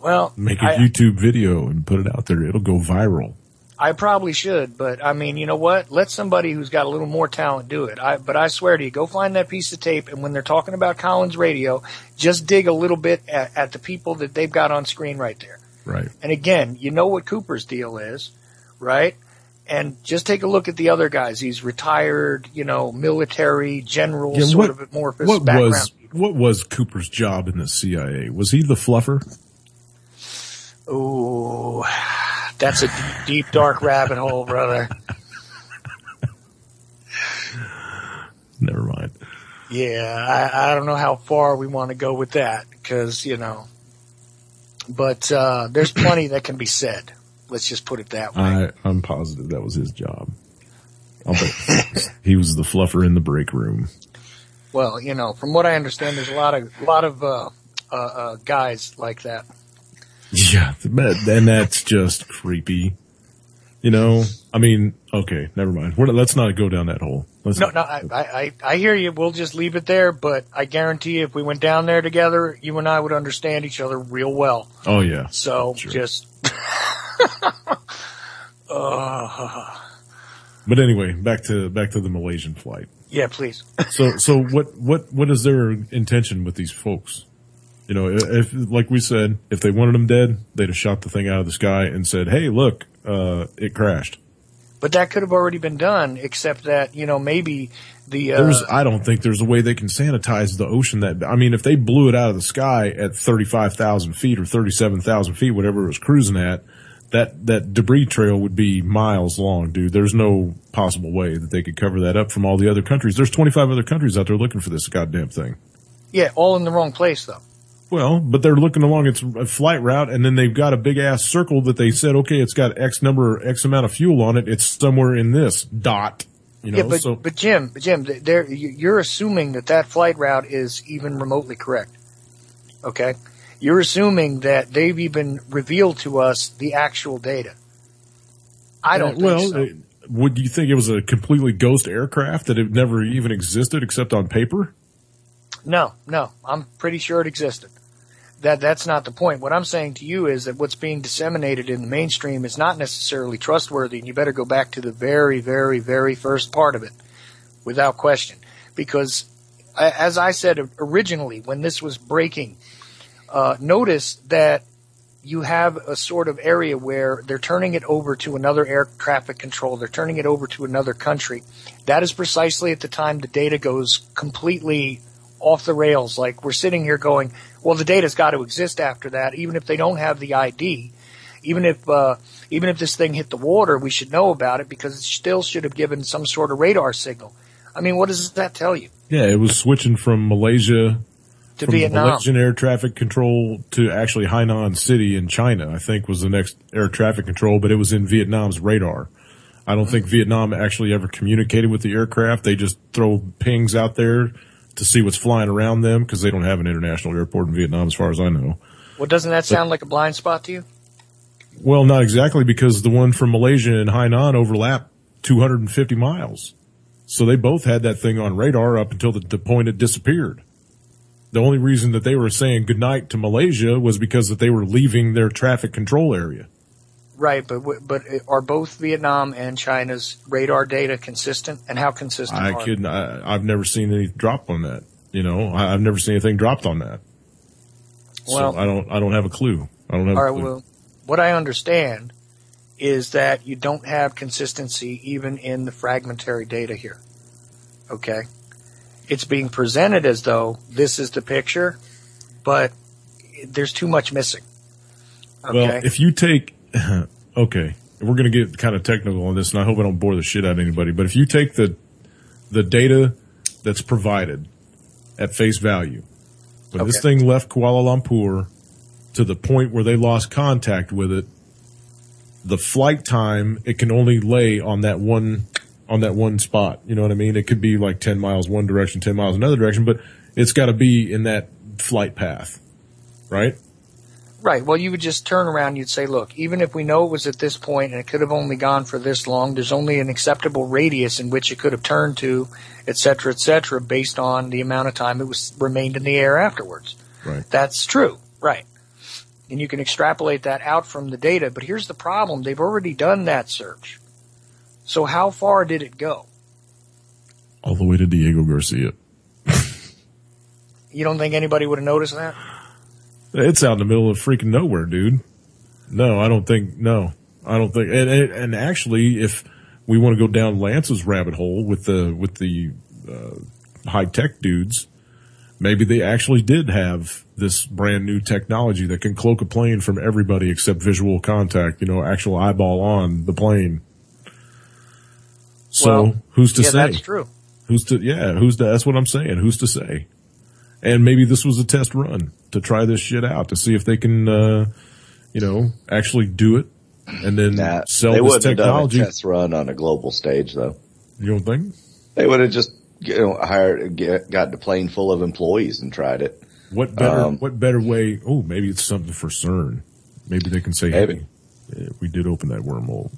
Well, Make a YouTube video and put it out there. It'll go viral. I probably should, but I mean, you know what? Let somebody who's got a little more talent do it. But I swear to you, go find that piece of tape, and when they're talking about Collins Radio, just dig a little bit at the people that they've got on screen right there. Right. And again, you know what Cooper's deal is, right? And just take a look at the other guys. He's retired, military general, Yeah, sort of amorphous background. What was Cooper's job in the CIA? Was he the fluffer? Ooh, that's a deep, dark rabbit hole, brother. Never mind. Yeah, I don't know how far we want to go with that because, but there's plenty that can be said. Let's just put it that way. I'm positive that was his job. I'll bet he was the fluffer in the break room. Well, from what I understand, there's a lot of guys like that. Yeah, and that's just creepy. I mean, okay, never mind. Let's not go down that hole. I hear you. We'll just leave it there, but I guarantee if we went down there together, you and I would understand each other real well. Oh, yeah. So, sure. Just... But anyway, back to the Malaysian flight. Yeah, please. So what is their intention with these folks? If, like we said, if they wanted them dead, they'd have shot the thing out of the sky and said, "Hey, look, it crashed." But that could have already been done, except that, maybe the... I don't think there's a way they can sanitize the ocean if they blew it out of the sky at 35,000 feet or 37,000 feet, whatever it was cruising at, that debris trail would be miles long, dude. There's no possible way that they could cover that up from all the other countries. There's 25 other countries out there looking for this goddamn thing. Yeah, all in the wrong place, though. Well, but they're looking along its flight route, and then they've got a big ass circle that they said, okay, it's got X amount of fuel on it. It's somewhere in this dot. Yeah, but Jim, you're assuming that flight route is even remotely correct. Okay, you're assuming that they've even revealed to us the actual data. I don't think so. Would you think it was a completely ghost aircraft that it never even existed except on paper? No, I'm pretty sure it existed. That's not the point. What I'm saying to you is that what's being disseminated in the mainstream is not necessarily trustworthy, and you better go back to the very, very, very first part of it, without question. Because, as I said originally, when this was breaking, notice that you have a sort of area where they're turning it over to another air traffic control. They're turning it over to another country. That is precisely at the time the data goes completely off the rails. Like, we're sitting here going, well, the data's got to exist after that, even if they don't have the ID. Even if this thing hit the water, we should know about it because it still should have given some sort of radar signal. I mean, what does that tell you? Yeah, it was switching from Malaysia from Vietnam. the Malaysian air traffic control to actually Hainan City in China, I think was the next air traffic control, but it was in Vietnam's radar. I don't think Vietnam actually ever communicated with the aircraft. They just throw pings out there to see what's flying around them because they don't have an international airport in Vietnam as far as I know. Well, doesn't that sound like a blind spot to you? Well, not exactly, because the one from Malaysia and Hainan overlap 250 miles. So they both had that thing on radar up until the point it disappeared. The only reason that they were saying goodnight to Malaysia was because that they were leaving their traffic control area. Right, but are both Vietnam and China's radar data consistent? And how consistent are they? I've never seen any drop on that. You know, I've never seen anything dropped on that. Well, so I don't have a clue. I don't have a clue. Well, what I understand is that you don't have consistency even in the fragmentary data here. Okay? It's being presented as though this is the picture, but there's too much missing. Okay? Well, if you take, okay, we're going to get kind of technical on this, and I hope I don't bore the shit out of anybody, but if you take the data that's provided at face value, when this thing left Kuala Lumpur to the point where they lost contact with it, the flight time, it can only lay on that one spot. You know what I mean? It could be like 10 miles one direction, 10 miles another direction, but it's got to be in that flight path, right? Right. Well, you would just turn around and you'd say, look, even if we know it was at this point and it could have only gone for this long, there's only an acceptable radius in which it could have turned to, et cetera, based on the amount of time it was remained in the air afterwards. Right. That's true. Right. And you can extrapolate that out from the data. But here's the problem. They've already done that search. So how far did it go? All the way to Diego Garcia. You don't think anybody would have noticed that? It's out in the middle of freaking nowhere, dude. No, I don't think. And actually, if we want to go down Lance's rabbit hole with the high tech dudes, maybe they actually did have this brand new technology that can cloak a plane from everybody except visual contact. You know, actual eyeball on the plane. So who's to say? Yeah, that's true. That's what I'm saying. Who's to say? And maybe this was a test run to try this shit out to see if they can, actually do it and then sell they this technology. Done a test run on a global stage, though. You don't think? They would have just got the plane full of employees and tried it. What better way? Oh, maybe it's something for CERN. Maybe they can say, hey, we did open that wormhole.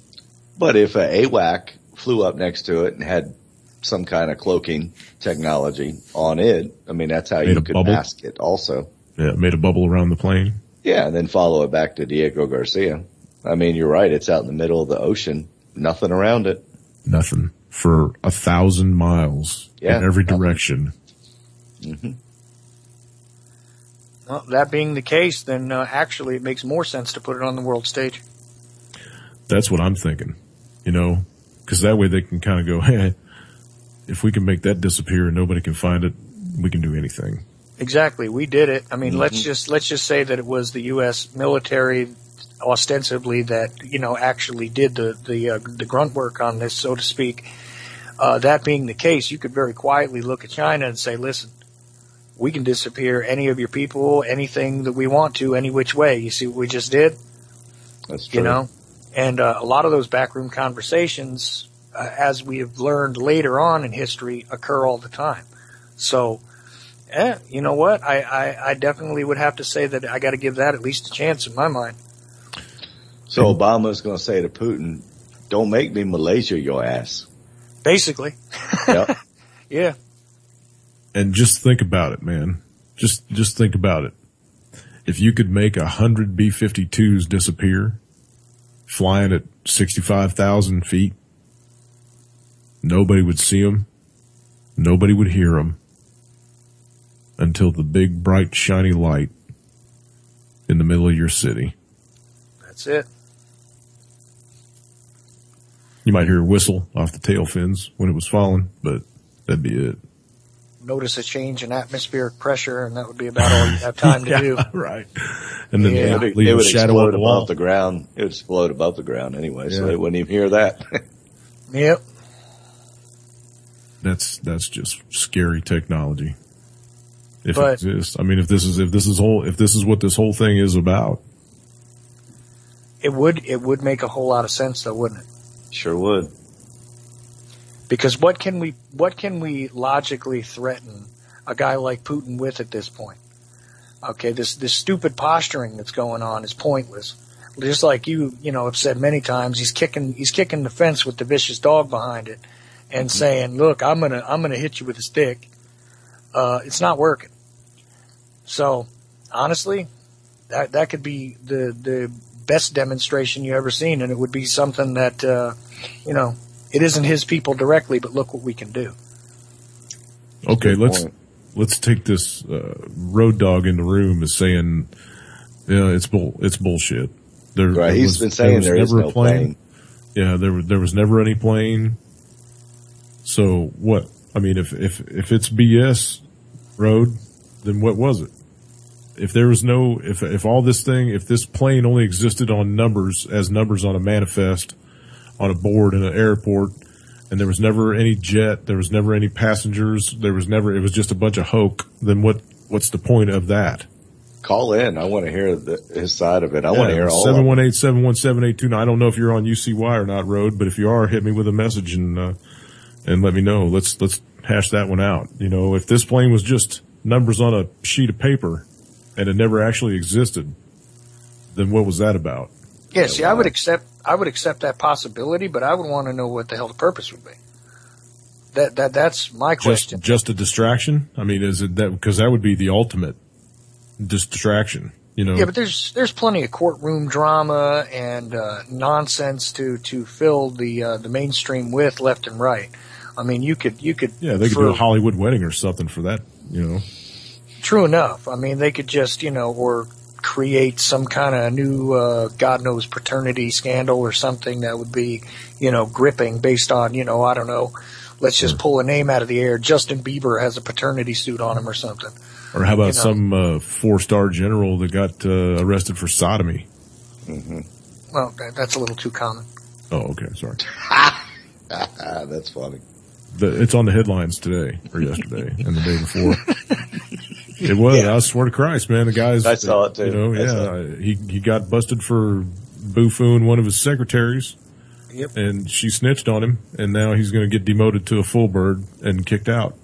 But if a AWAC flew up next to it and had some kind of cloaking technology on it, I mean, that's how you could mask it also. Yeah, it made a bubble around the plane. Yeah, and then follow it back to Diego Garcia. I mean, you're right. It's out in the middle of the ocean. Nothing around it. Nothing. For 1,000 miles in every direction. Mm-hmm. Well, that being the case, then actually it makes more sense to put it on the world stage. That's what I'm thinking, because that way they can kind of go, hey, if we can make that disappear and nobody can find it, we can do anything. Exactly. We did it. I mean, let's just say that it was the U.S. military ostensibly that, actually did the grunt work on this, so to speak. That being the case, you could very quietly look at China and say, listen, we can disappear any of your people, anything that we want to, any which way. You see what we just did? That's true. And a lot of those backroom conversations, as we have learned later on in history, occur all the time. So, you know what? I definitely would have to say that I got to give that at least a chance in my mind. So Obama's going to say to Putin, don't make me Malaysia your ass. Basically. Yep. Yeah. And just think about it, man. Just think about it. If you could make 100 B-52s disappear, flying at 65,000 feet, nobody would see them. Nobody would hear them until the big, bright, shiny light in the middle of your city. That's it. You might hear a whistle off the tail fins when it was falling, but that'd be it. Notice a change in atmospheric pressure, and that would be about all you have time to do. Right. And then it would explode above the ground. It would explode above the ground anyway, so they wouldn't even hear that. Yep. That's just scary technology. If it exists. I mean, if this is what this whole thing is about. It would make a whole lot of sense, though, wouldn't it? Sure would. Because what can we logically threaten a guy like Putin with at this point? Okay, this stupid posturing that's going on is pointless. Just like you have said many times, he's kicking the fence with the vicious dog behind it, and saying, "Look, I'm gonna hit you with a stick." It's not working. So honestly, that could be the best demonstration you ever seen, and it would be something that it isn't his people directly, but look what we can do. Okay, let's take this road dog in the room as saying, it's bullshit. He's been saying there is no plane. Yeah, there was never any plane. So what? I mean, if it's BS road, then what was it? If there was if all this thing, if this plane only existed on numbers on a manifest, on a board in an airport, and there was never any jet, there was never any passengers, it was just a bunch of hoke, then what's the point of that? Call in. I want to hear his side of it. I want to hear all 718-717-829. I don't know if you're on UCY or not, Road, but if you are, hit me with a message and let me know. Let's hash that one out. If this plane was just numbers on a sheet of paper and it never actually existed, then what was that about? Yeah, see, I would accept that possibility, but I would want to know what the hell the purpose would be. That's my question. Just a distraction? I mean, is it that, because that would be the ultimate distraction, Yeah, but there's plenty of courtroom drama and nonsense to fill the mainstream with left and right. I mean, you could. Yeah, they could do a Hollywood wedding or something for that, True enough. I mean, they could just, or create some kind of new, God knows, paternity scandal or something that would be, gripping based on, I don't know. Let's just pull a name out of the air. Justin Bieber has a paternity suit on him or something. Or how about some 4-star general that got arrested for sodomy? Mm-hmm. Well, that's a little too common. Oh, okay, sorry. That's funny. It's on the headlines today or yesterday and the day before. It was. Yeah. I swear to Christ, man. The guy's. I saw it too. He got busted for boofooing one of his secretaries. Yep. And she snitched on him, and now he's going to get demoted to a full bird and kicked out.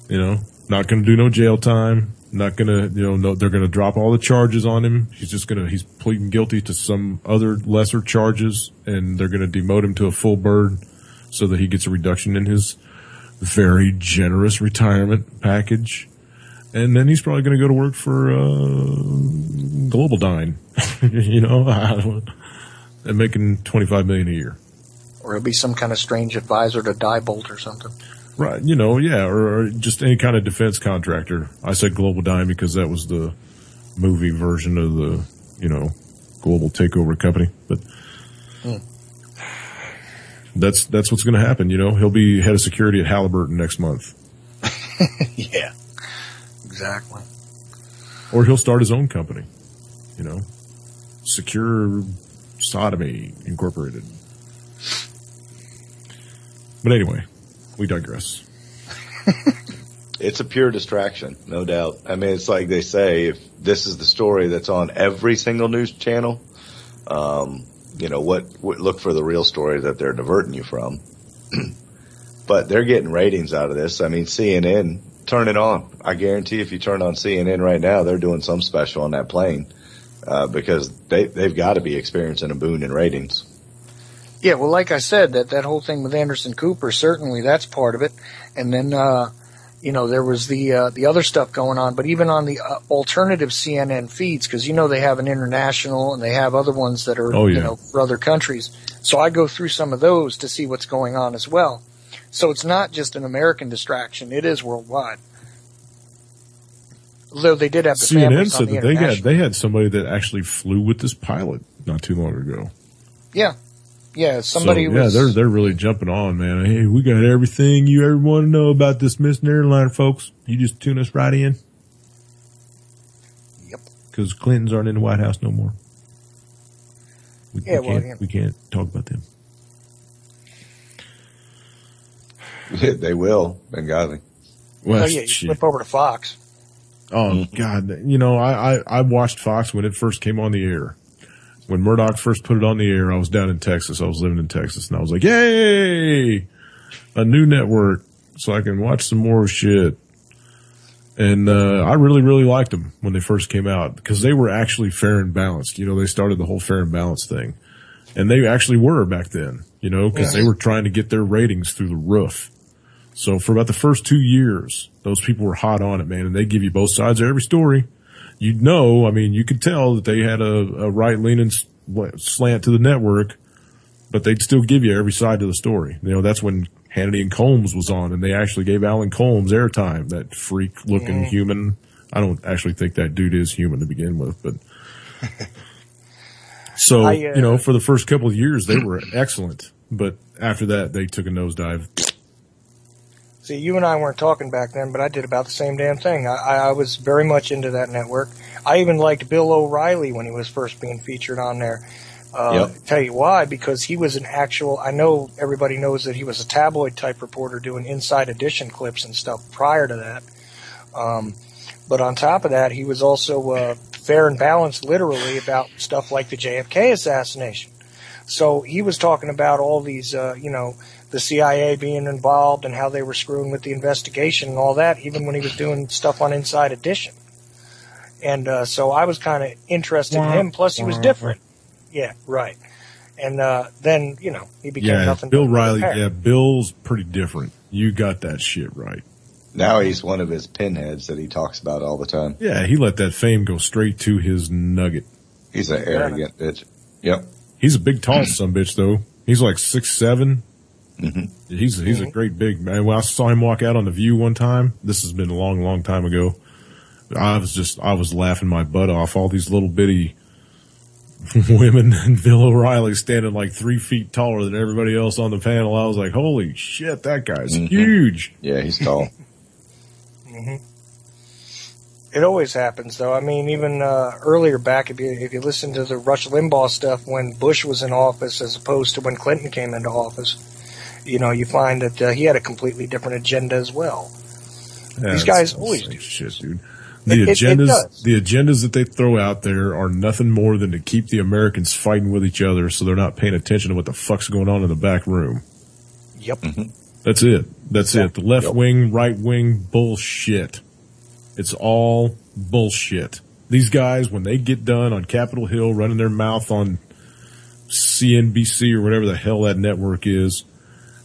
Not going to do no jail time. Not going to, they're going to drop all the charges on him. He's pleading guilty to some other lesser charges, and they're going to demote him to a full bird so that he gets a reduction in his very generous retirement package. And then he's probably going to go to work for Global Dine, and making $25 million a year. Or it'll be some kind of strange advisor to Diebold or something. Right, or just any kind of defense contractor. I said Global Dime because that was the movie version of the, global takeover company. But that's what's going to happen. He'll be head of security at Halliburton next month. Yeah, exactly. Or he'll start his own company. Secure Sodomy Incorporated. But anyway, we digress. It's a pure distraction, no doubt. I mean, it's like they say, if this is the story that's on every single news channel, look for the real story that they're diverting you from. But they're getting ratings out of this. I mean, CNN, turn it on. I guarantee if you turn on CNN right now, they're doing some special on that plane, because they've got to be experiencing a boon in ratings. Yeah, well, like I said, that whole thing with Anderson Cooper, certainly that's part of it. And then, there was the other stuff going on, but even on the alternative CNN feeds, because they have an international and they have other ones that are, for other countries. So I go through some of those to see what's going on as well. So it's not just an American distraction; it is worldwide. Although they did have the CNN said that they had somebody that actually flew with this pilot not too long ago. Yeah. Yeah, somebody was... Yeah, they're really jumping on, man. Hey, we got everything you ever want to know about this missing airliner, folks. You just tune us right in. Yep. Because Clintons aren't in the White House no more. We can't talk about them. They will, Benghazi. Well, Oh yeah, you flip over to Fox. Oh God! I watched Fox when it first came on the air. When Murdoch first put it on the air, I was down in Texas. I was living in Texas, and I was like, "Yay, a new network, so I can watch some more shit." And I really, really liked them when they first came out because they were actually fair and balanced. They started the whole fair and balanced thing, and they actually were back then. Because they were trying to get their ratings through the roof. So for about the first 2 years, those people were hot on it, man, and they give you both sides of every story. You could tell that they had a right-leaning slant to the network, but they'd still give you every side of the story. That's when Hannity and Combs was on, and they actually gave Alan Combs airtime, that freak-looking human. I don't actually think that dude is human to begin with, but... So, for the first couple of years, they were excellent, but after that, they took a nosedive. See, you and I weren't talking back then, but I did about the same damn thing. I was very much into that network. I even liked Bill O'Reilly when he was first being featured on there. Tell you why, because he was I know everybody knows that he was a tabloid type reporter doing Inside Edition clips and stuff prior to that. But on top of that, he was also fair and balanced literally about stuff like the JFK assassination. So he was talking about all these, the CIA being involved and how they were screwing with the investigation and all that, even when he was doing stuff on Inside Edition. And so I was kind of interested in him. Plus, he was different. Yeah, right. And then, he became nothing Bill but Riley. Yeah, Bill's pretty different. You got that shit right. Now he's one of his pinheads that he talks about all the time. Yeah, he let that fame go straight to his nugget. He's an arrogant bitch. Yep. He's a big, tall sumbitch, though. He's like 6'7". Mm-hmm. He's a great big man. When I saw him walk out on The View one time, this has been a long, long time ago, I was laughing my butt off. All these little bitty women and Bill O'Reilly standing like 3 feet taller than everybody else on the panel. I was like, holy shit, that guy's huge. Yeah, he's tall. It always happens, though. I mean, even earlier back, if you listen to the Rush Limbaugh stuff when Bush was in office as opposed to when Clinton came into office, you find that he had a completely different agenda as well. Yeah, these guys always do shit, dude. The agendas that they throw out there are nothing more than to keep the Americans fighting with each other, so they're not paying attention to what the fuck's going on in the back room. Yep. That's it. That's it. The left wing, right wing bullshit. It's all bullshit. These guys, when they get done on Capitol Hill running their mouth on CNBC or whatever the hell that network is,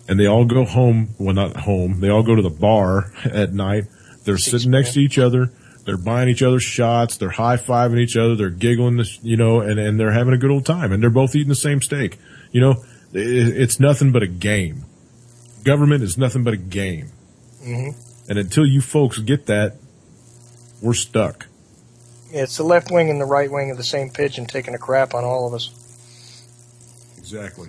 and they all go home, well, not home, they all go to the bar at night, they're sitting next to each other, they're buying each other shots, they're high-fiving each other, they're giggling, and they're having a good old time, and they're both eating the same steak. It's nothing but a game. Government is nothing but a game. And until you folks get that, we're stuck. Yeah, it's the left wing and the right wing of the same pigeon taking a crap on all of us. Exactly.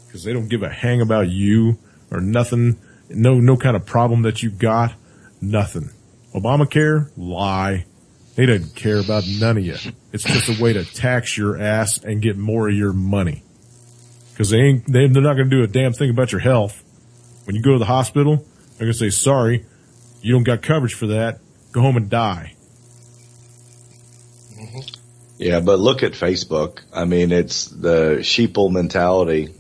Because they don't give a hang about you or nothing. No kind of problem that you got. Nothing. Obamacare? Lie. They didn't care about none of you. It's just a way to tax your ass and get more of your money. Because they're not going to do a damn thing about your health. When you go to the hospital, they're going to say, sorry, you don't got coverage for that. Go home and die. Yeah, but look at Facebook. I mean, it's the sheeple mentality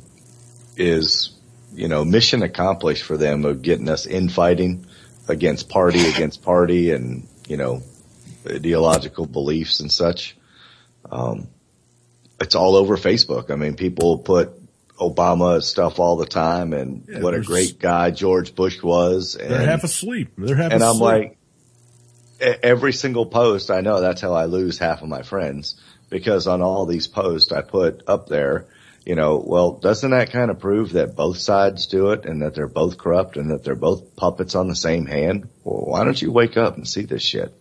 is, mission accomplished for them of getting us infighting against party and, ideological beliefs and such. It's all over Facebook. I mean, people put Obama stuff all the time and what a great guy George Bush was. And they're half asleep. And I'm like, every single post, I know that's how I lose half of my friends, because on all these posts I put up there, well, doesn't that kind of prove that both sides do it and that they're both corrupt and that they're both puppets on the same hand? Well, why don't you wake up and see this shit?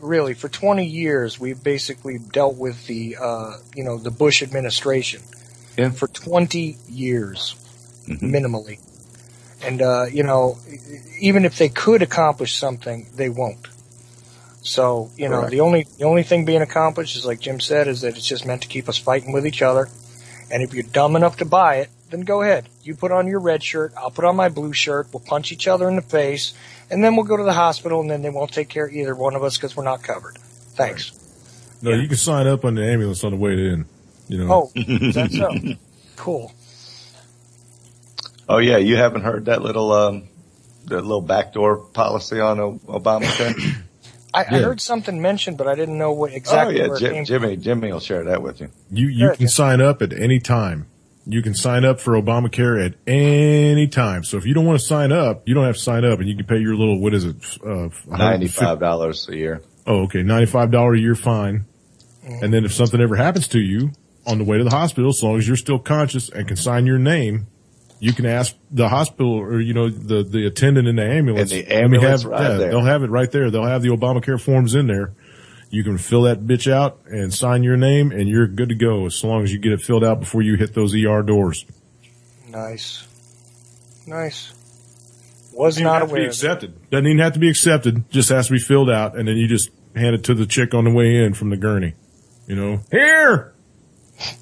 Really, for 20 years, we've basically dealt with the Bush administration. Yeah. For 20 years, minimally. And, even if they could accomplish something, they won't. So, Correct. the only thing being accomplished is, like Jim said, is that it's just meant to keep us fighting with each other. And if you're dumb enough to buy it, then go ahead. You put on your red shirt, I'll put on my blue shirt, we'll punch each other in the face, and then we'll go to the hospital, and then they won't take care of either one of us because we're not covered. Thanks. No, you can sign up on the ambulance on the way in. You know. Oh, is that so? Cool. Oh yeah, you haven't heard that little backdoor policy on Obamacare? I heard something mentioned, but I didn't know what exactly. Oh yeah, Jimmy will share that with you. You can sign up at any time. You can sign up for Obamacare at any time. So if you don't want to sign up, you don't have to sign up, and you can pay your little, what is it? $95 a year. Oh, okay, $95 a year fine. Mm-hmm. And then if something ever happens to you on the way to the hospital, as long as you're still conscious and can sign your name, you can ask the hospital or, the attendant in the ambulance. And the ambulance there. They'll have it right there. They'll have the Obamacare forms in there. You can fill that bitch out and sign your name, and you're good to go as long as you get it filled out before you hit those ER doors. Nice. Was not aware. Accepted. Doesn't even have to be accepted. Just has to be filled out, and then you just hand it to the chick on the way in from the gurney. Here!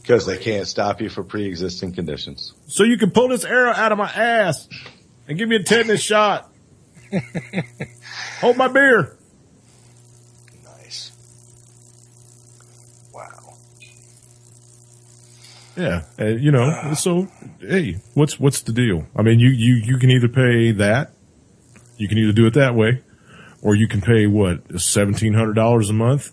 Because they can't stop you for pre-existing conditions. So you can pull this arrow out of my ass and give me a tetanus shot. Hold my beer. Nice. Wow. Yeah, so hey, what's the deal? I mean, you can either pay that, you can either do it that way, or you can pay $1,700 a month.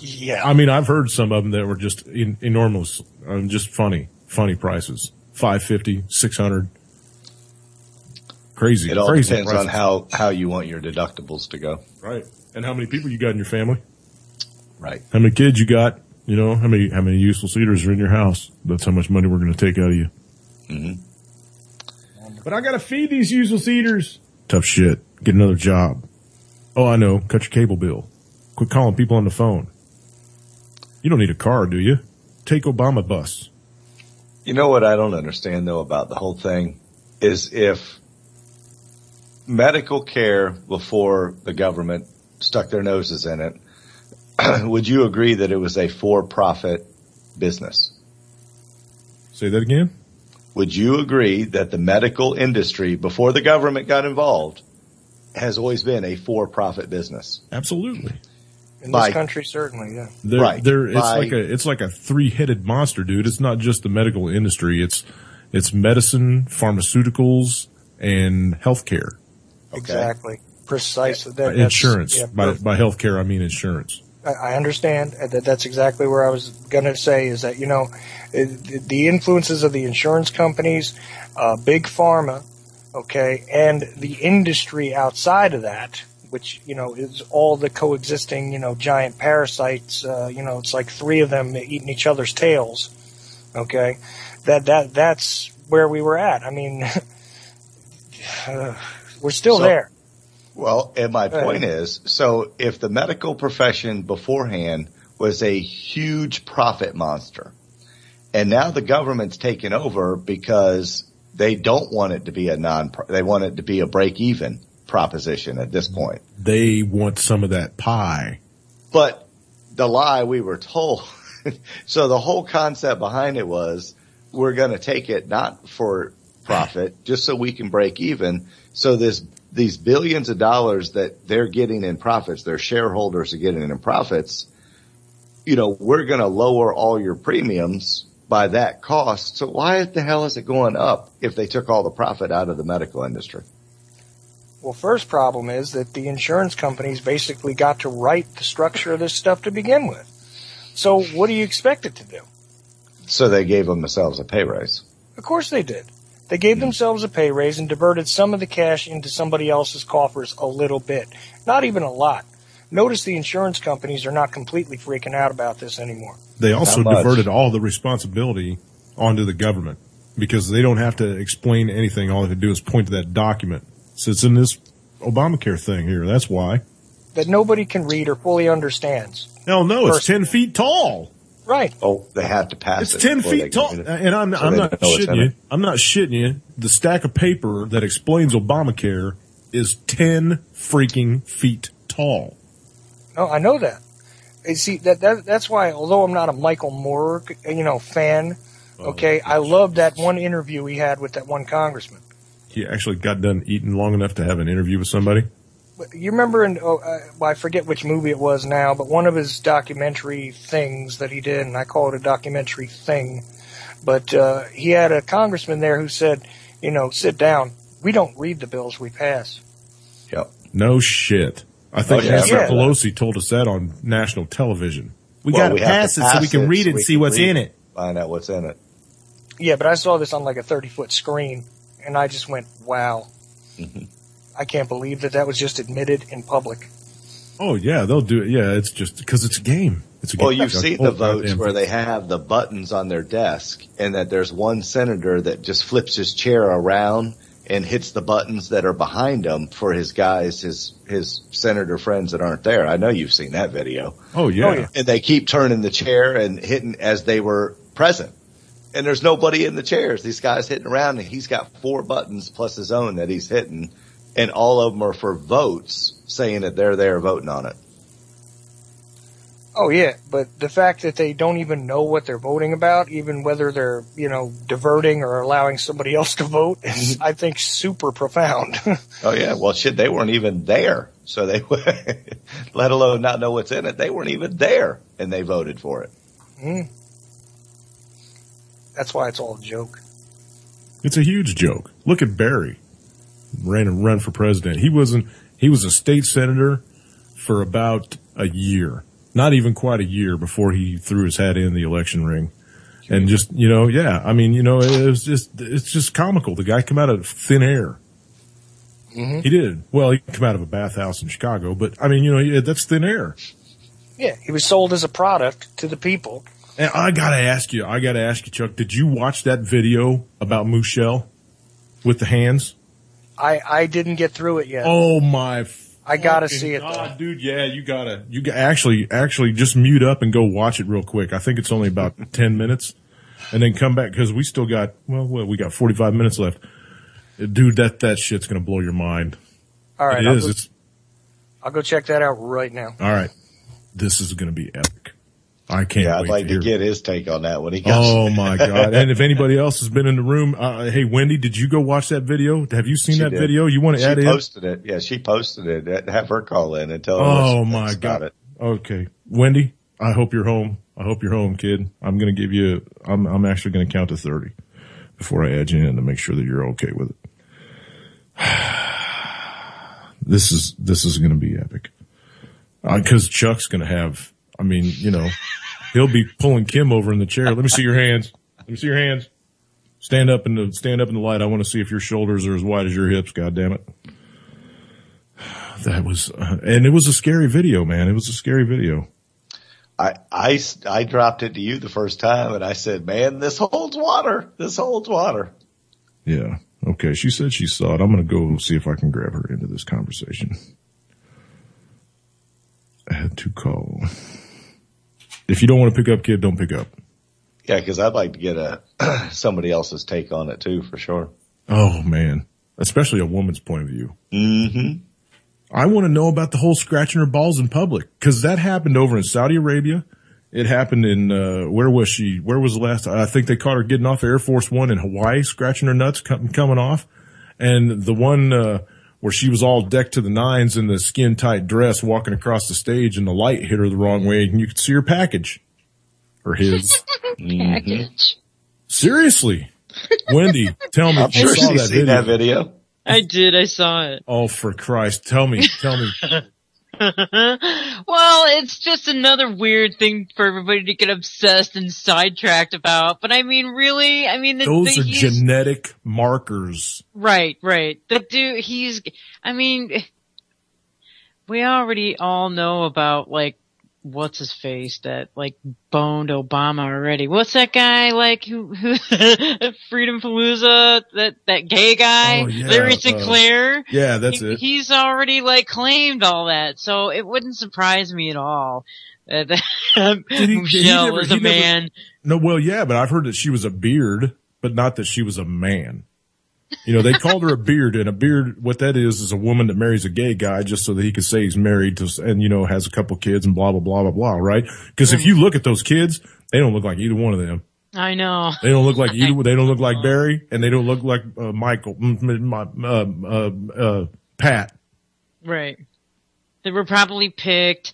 Yeah. I mean, I've heard some of them that were just enormous, just funny prices. $550, $600. Crazy. It all crazy depends prices. on how you want your deductibles to go. Right. And how many people you got in your family. Right. How many kids you got. How many useless eaters are in your house. That's how much money we're going to take out of you. Mm-hmm. But I got to feed these useless eaters. Tough shit. Get another job. Oh, I know. Cut your cable bill. Quit calling people on the phone. You don't need a car, do you? Take Obama bus. You know what I don't understand, though, about the whole thing is if medical care before the government stuck their noses in it, would you agree that it was a for-profit business? Say that again? Would you agree that the medical industry, before the government got involved, has always been a for-profit business? Absolutely. In this country, certainly, yeah. It's like a three-headed monster, dude. It's not just the medical industry. It's medicine, pharmaceuticals, and healthcare. Okay. Exactly. Precisely. Insurance. By healthcare, I mean insurance. I understand. That's exactly where I was going to say is that, the influences of the insurance companies, big pharma, okay, and the industry outside of that, which, is all the coexisting, giant parasites, it's like three of them eating each other's tails. Okay. That's where we were at. I mean, we're still there. Well, and my point is, so if the medical profession beforehand was a huge profit monster, and now the government's taken over because they don't want it to be they want it to be a break-even proposition at this point. They want some of that pie. But the lie we were told, so the whole concept behind it was we're going to take it not for profit, just so we can break even. So these billions of dollars that they're getting in profits, their shareholders are getting in profits, we're going to lower all your premiums by that cost. So why the hell is it going up if they took all the profit out of the medical industry? Well, first problem is that the insurance companies basically got to write the structure of this stuff to begin with. So what do you expect it to do? So they gave themselves a pay raise. Of course they did. They gave themselves a pay raise and diverted some of the cash into somebody else's coffers a little bit. Not even a lot. Notice the insurance companies are not completely freaking out about this anymore. They also diverted all the responsibility onto the government because they don't have to explain anything. All they have to do is point to that document. So it's in this Obamacare thing here. That's why. That nobody can read or fully understands. Hell no, it's 10 feet tall. Right. Oh, they have to pass it. It's 10 feet tall. And I'm not shitting you. I'm not shitting you. The stack of paper that explains Obamacare is 10 freaking feet tall. Oh, I know that. You see, that's why, although I'm not a Michael Moore, fan, Okay, I loved that one interview he had with that one congressman. He actually got done eating long enough to have an interview with somebody? You remember I forget which movie it was now, but one of his documentary things that he did, and I call it a documentary thing, but he had a congressman there who said, sit down. We don't read the bills we pass. Yep. No shit. I think Nancy Pelosi told us that on national television. We got to pass it so we can read it and see what's in it. Find out what's in it. Yeah, but I saw this on like a 30-foot screen, and I just went, wow. Mm-hmm. I can't believe that was just admitted in public. Oh, yeah, they'll do it. Yeah, it's just because it's a game. Well, you've seen the votes where they have the buttons on their desk, and that there's one senator that just flips his chair around and hits the buttons that are behind him for his guys, his senator friends that aren't there. I know you've seen that video. Oh, yeah. And they keep turning the chair and hitting as they were present. And there's nobody in the chairs. These guys hitting around, and he's got 4 buttons plus his own that he's hitting, and all of them are for votes, saying that they're there voting on it. Oh, yeah, but the fact that they don't even know what they're voting about, even whether they're, diverting or allowing somebody else to vote, is, I think, super profound. Oh, yeah. Well, shit, they weren't even there. So they, let alone not know what's in it, they weren't even there, and they voted for it. Mm. That's why it's all a joke. It's a huge joke. Look at Barry. Run for president. He was a state senator for about a year. Not even quite a year before he threw his hat in the election ring. And just, it's just comical. The guy come out of thin air. Mm-hmm. He did. Well, he come out of a bathhouse in Chicago, but that's thin air. Yeah, he was sold as a product to the people. And I gotta ask you, Chuck, did you watch that video about Michelle with the hands? I didn't get through it yet. Oh my! I gotta see it, though. Dude. Yeah, you gotta actually just mute up and go watch it real quick. I think it's only about 10 minutes, and then come back because we still got we got 45 minutes left. Dude, that shit's gonna blow your mind. All right, it is. I'll go check that out right now. All right, this is gonna be epic. I can't. Yeah, I'd like to get his take on that when he comes. Oh my God! And if anybody else has been in the room, hey Wendy, did you go watch that video? Have you seen that video? You want to add it? She posted it. Yeah, she posted it. Have her call in and tell her. Oh my God! It. Okay, Wendy, I hope you're home. I hope you're home, kid. I'm gonna give you. I'm actually gonna count to 30 before I add you in to make sure that you're okay with it. This is gonna be epic. Because Chuck's gonna have. He'll be pulling Kim over in the chair. Let me see your hands. Let me see your hands. Stand up in the light. I want to see if your shoulders are as wide as your hips. God damn it. That was, and it was a scary video, man. It was a scary video. I dropped it to you the first time and I said, man, this holds water. This holds water. Yeah. Okay. She said she saw it. I'm going to go see if I can grab her into this conversation. I had to call. If you don't want to pick up, kid, don't pick up. Yeah, because I'd like to get somebody else's take on it too, for sure. Oh man, especially a woman's point of view. Mm-hmm. I want to know about the whole scratching her balls in public because that happened over in Saudi Arabia. It happened in where was she? Where was the last? I think they caught her getting off Air Force One in Hawaii, scratching her nuts coming off, and the one where she was all decked to the nines in the skin tight dress walking across the stage and the light hit her the wrong way and you could see her package. Or his. Package. Seriously. Wendy, tell me. I'm sure she's seen that video. I did. I saw it. Oh, for Christ. Tell me. Well, it's just another weird thing for everybody to get obsessed and sidetracked about. But really? Those are genetic markers. Right. The dude, we already all know about, what's his face that, boned Obama already. What's that guy, who Freedom Palooza, that gay guy? Oh, yeah. Larry Sinclair? Yeah, that's it. He's already, claimed all that, so it wouldn't surprise me at all that Michelle was a man. No, well, yeah, but I've heard that she was a beard, but not that she was a man. They called her a beard, and a beard, what that is a woman that marries a gay guy just so that he can say he's married to, and, has a couple kids and blah, blah, blah, blah, blah, right? Because if you look at those kids, they don't look like either one of them. I know. They don't look like you. They don't look like Barry, and they don't look like Michael, Pat. Right. They were probably picked,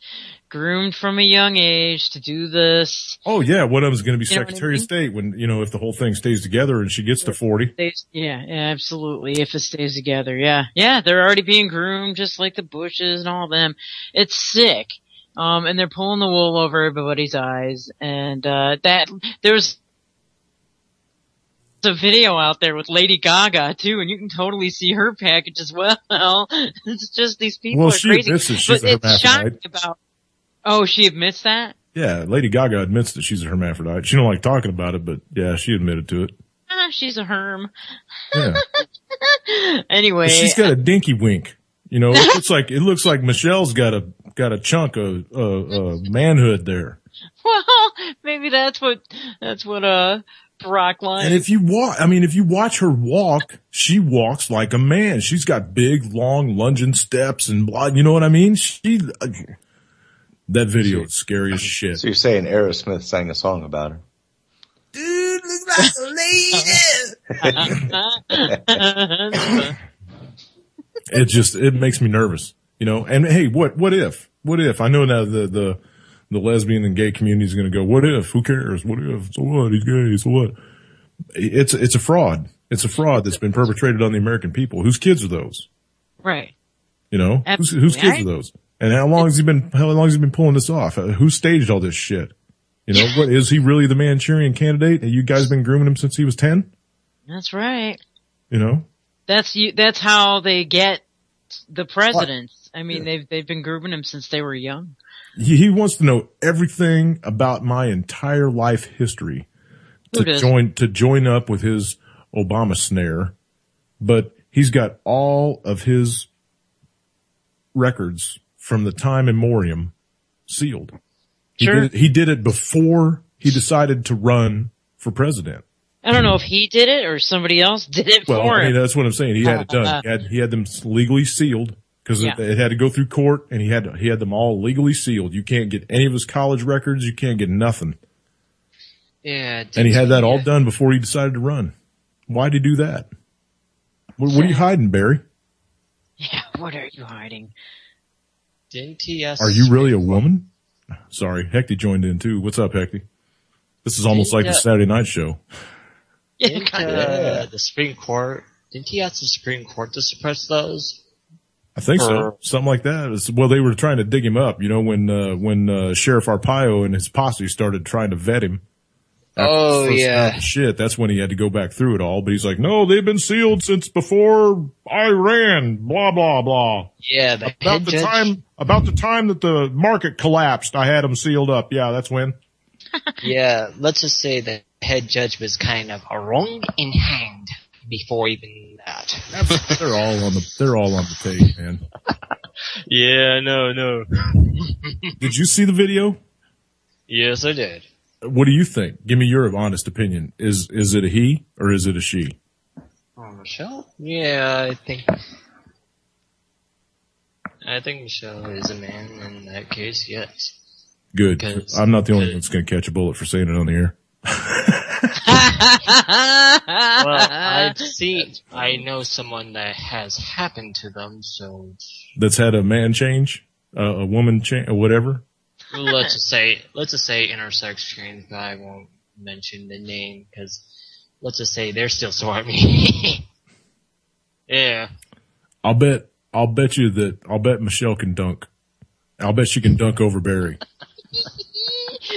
groomed from a young age to do this. Oh yeah, one of them is going to be You know what I Secretary of mean? State when, if the whole thing stays together and she gets to 40. Yeah, absolutely. If it stays together, yeah. Yeah, they're already being groomed just like the Bushes and all of them. It's sick. And they're pulling the wool over everybody's eyes. And, there's a video out there with Lady Gaga too, and you can totally see her package as well. It's just these people are she crazy. admits that she's a But it's hermaphrodite. shocking about, oh, she admits that? Yeah, Lady Gaga admits that she's a hermaphrodite. She don't like talking about it, but yeah, she admitted to it. She's a herm. Yeah. Anyway. But she's got a dinky wink. It looks like Michelle's got a chunk of manhood there. Well, maybe that's what Brock likes. And if you watch her walk, she walks like a man. She's got big, long, lunging steps and blah. You know what I mean? That video is scary as shit. So you're saying Aerosmith sang a song about her? Dude, look like a lady. It makes me nervous, and hey, what if? I know now the lesbian and gay community is going to go, what if? Who cares? What if? So what? He's gay. So what? It's a fraud. It's a fraud that's been perpetrated on the American people. Whose kids are those? Right. Whose kids are those? And how long has he been pulling this off? Who staged all this shit? What is he really the Manchurian candidate? And you guys been grooming him since he was 10? That's right. That's how they get the presidents. I mean, they've been grooming him since they were young. He wants to know everything about my entire life history to join up with his Obama snare, but he's got all of his records from the time immemorial sealed. Sure. He did it before he decided to run for president. I don't know if he did it or somebody else did it for him. That's what I'm saying. He had it done. He had them legally sealed because it had to go through court, and he had them all legally sealed. You can't get any of his college records. You can't get nothing. Yeah. And he had that all done before he decided to run. Why'd he do that? What are you hiding, Barry? Yeah, what are you hiding? Didn't he ask? Are you really a woman? Sorry, Hecty joined in too. What's up, Hecty? This is almost like the Saturday night show. Didn't the Supreme Court, didn't he ask the Supreme Court to suppress those? I think so. Something like that. Well, they were trying to dig him up, when Sheriff Arpaio and his posse started trying to vet him. Oh, yeah. Shit, that's when he had to go back through it all. But he's like, no, they've been sealed since before I ran, blah, blah, blah. Yeah, about the time that the market collapsed, I had them sealed up. Yeah, that's when. Yeah, let's just say the head judge was kind of wrong in hand before even that. They're all on the tape, man. Yeah, no. Did you see the video? Yes, I did. What do you think? Give me your honest opinion. Is it a he or is it a she? Oh, Michelle? Yeah, I think Michelle is a man in that case, yes. Good. I'm not the only one that's going to catch a bullet for saying it on the air. Well, I know someone that has happened to them, so. That's had a man change? A woman change, or whatever? Let's just say intersex change, but I won't mention the name, because let's just say they're still sore at me. Yeah. I'll bet Michelle can dunk. I'll bet she can dunk over Barry.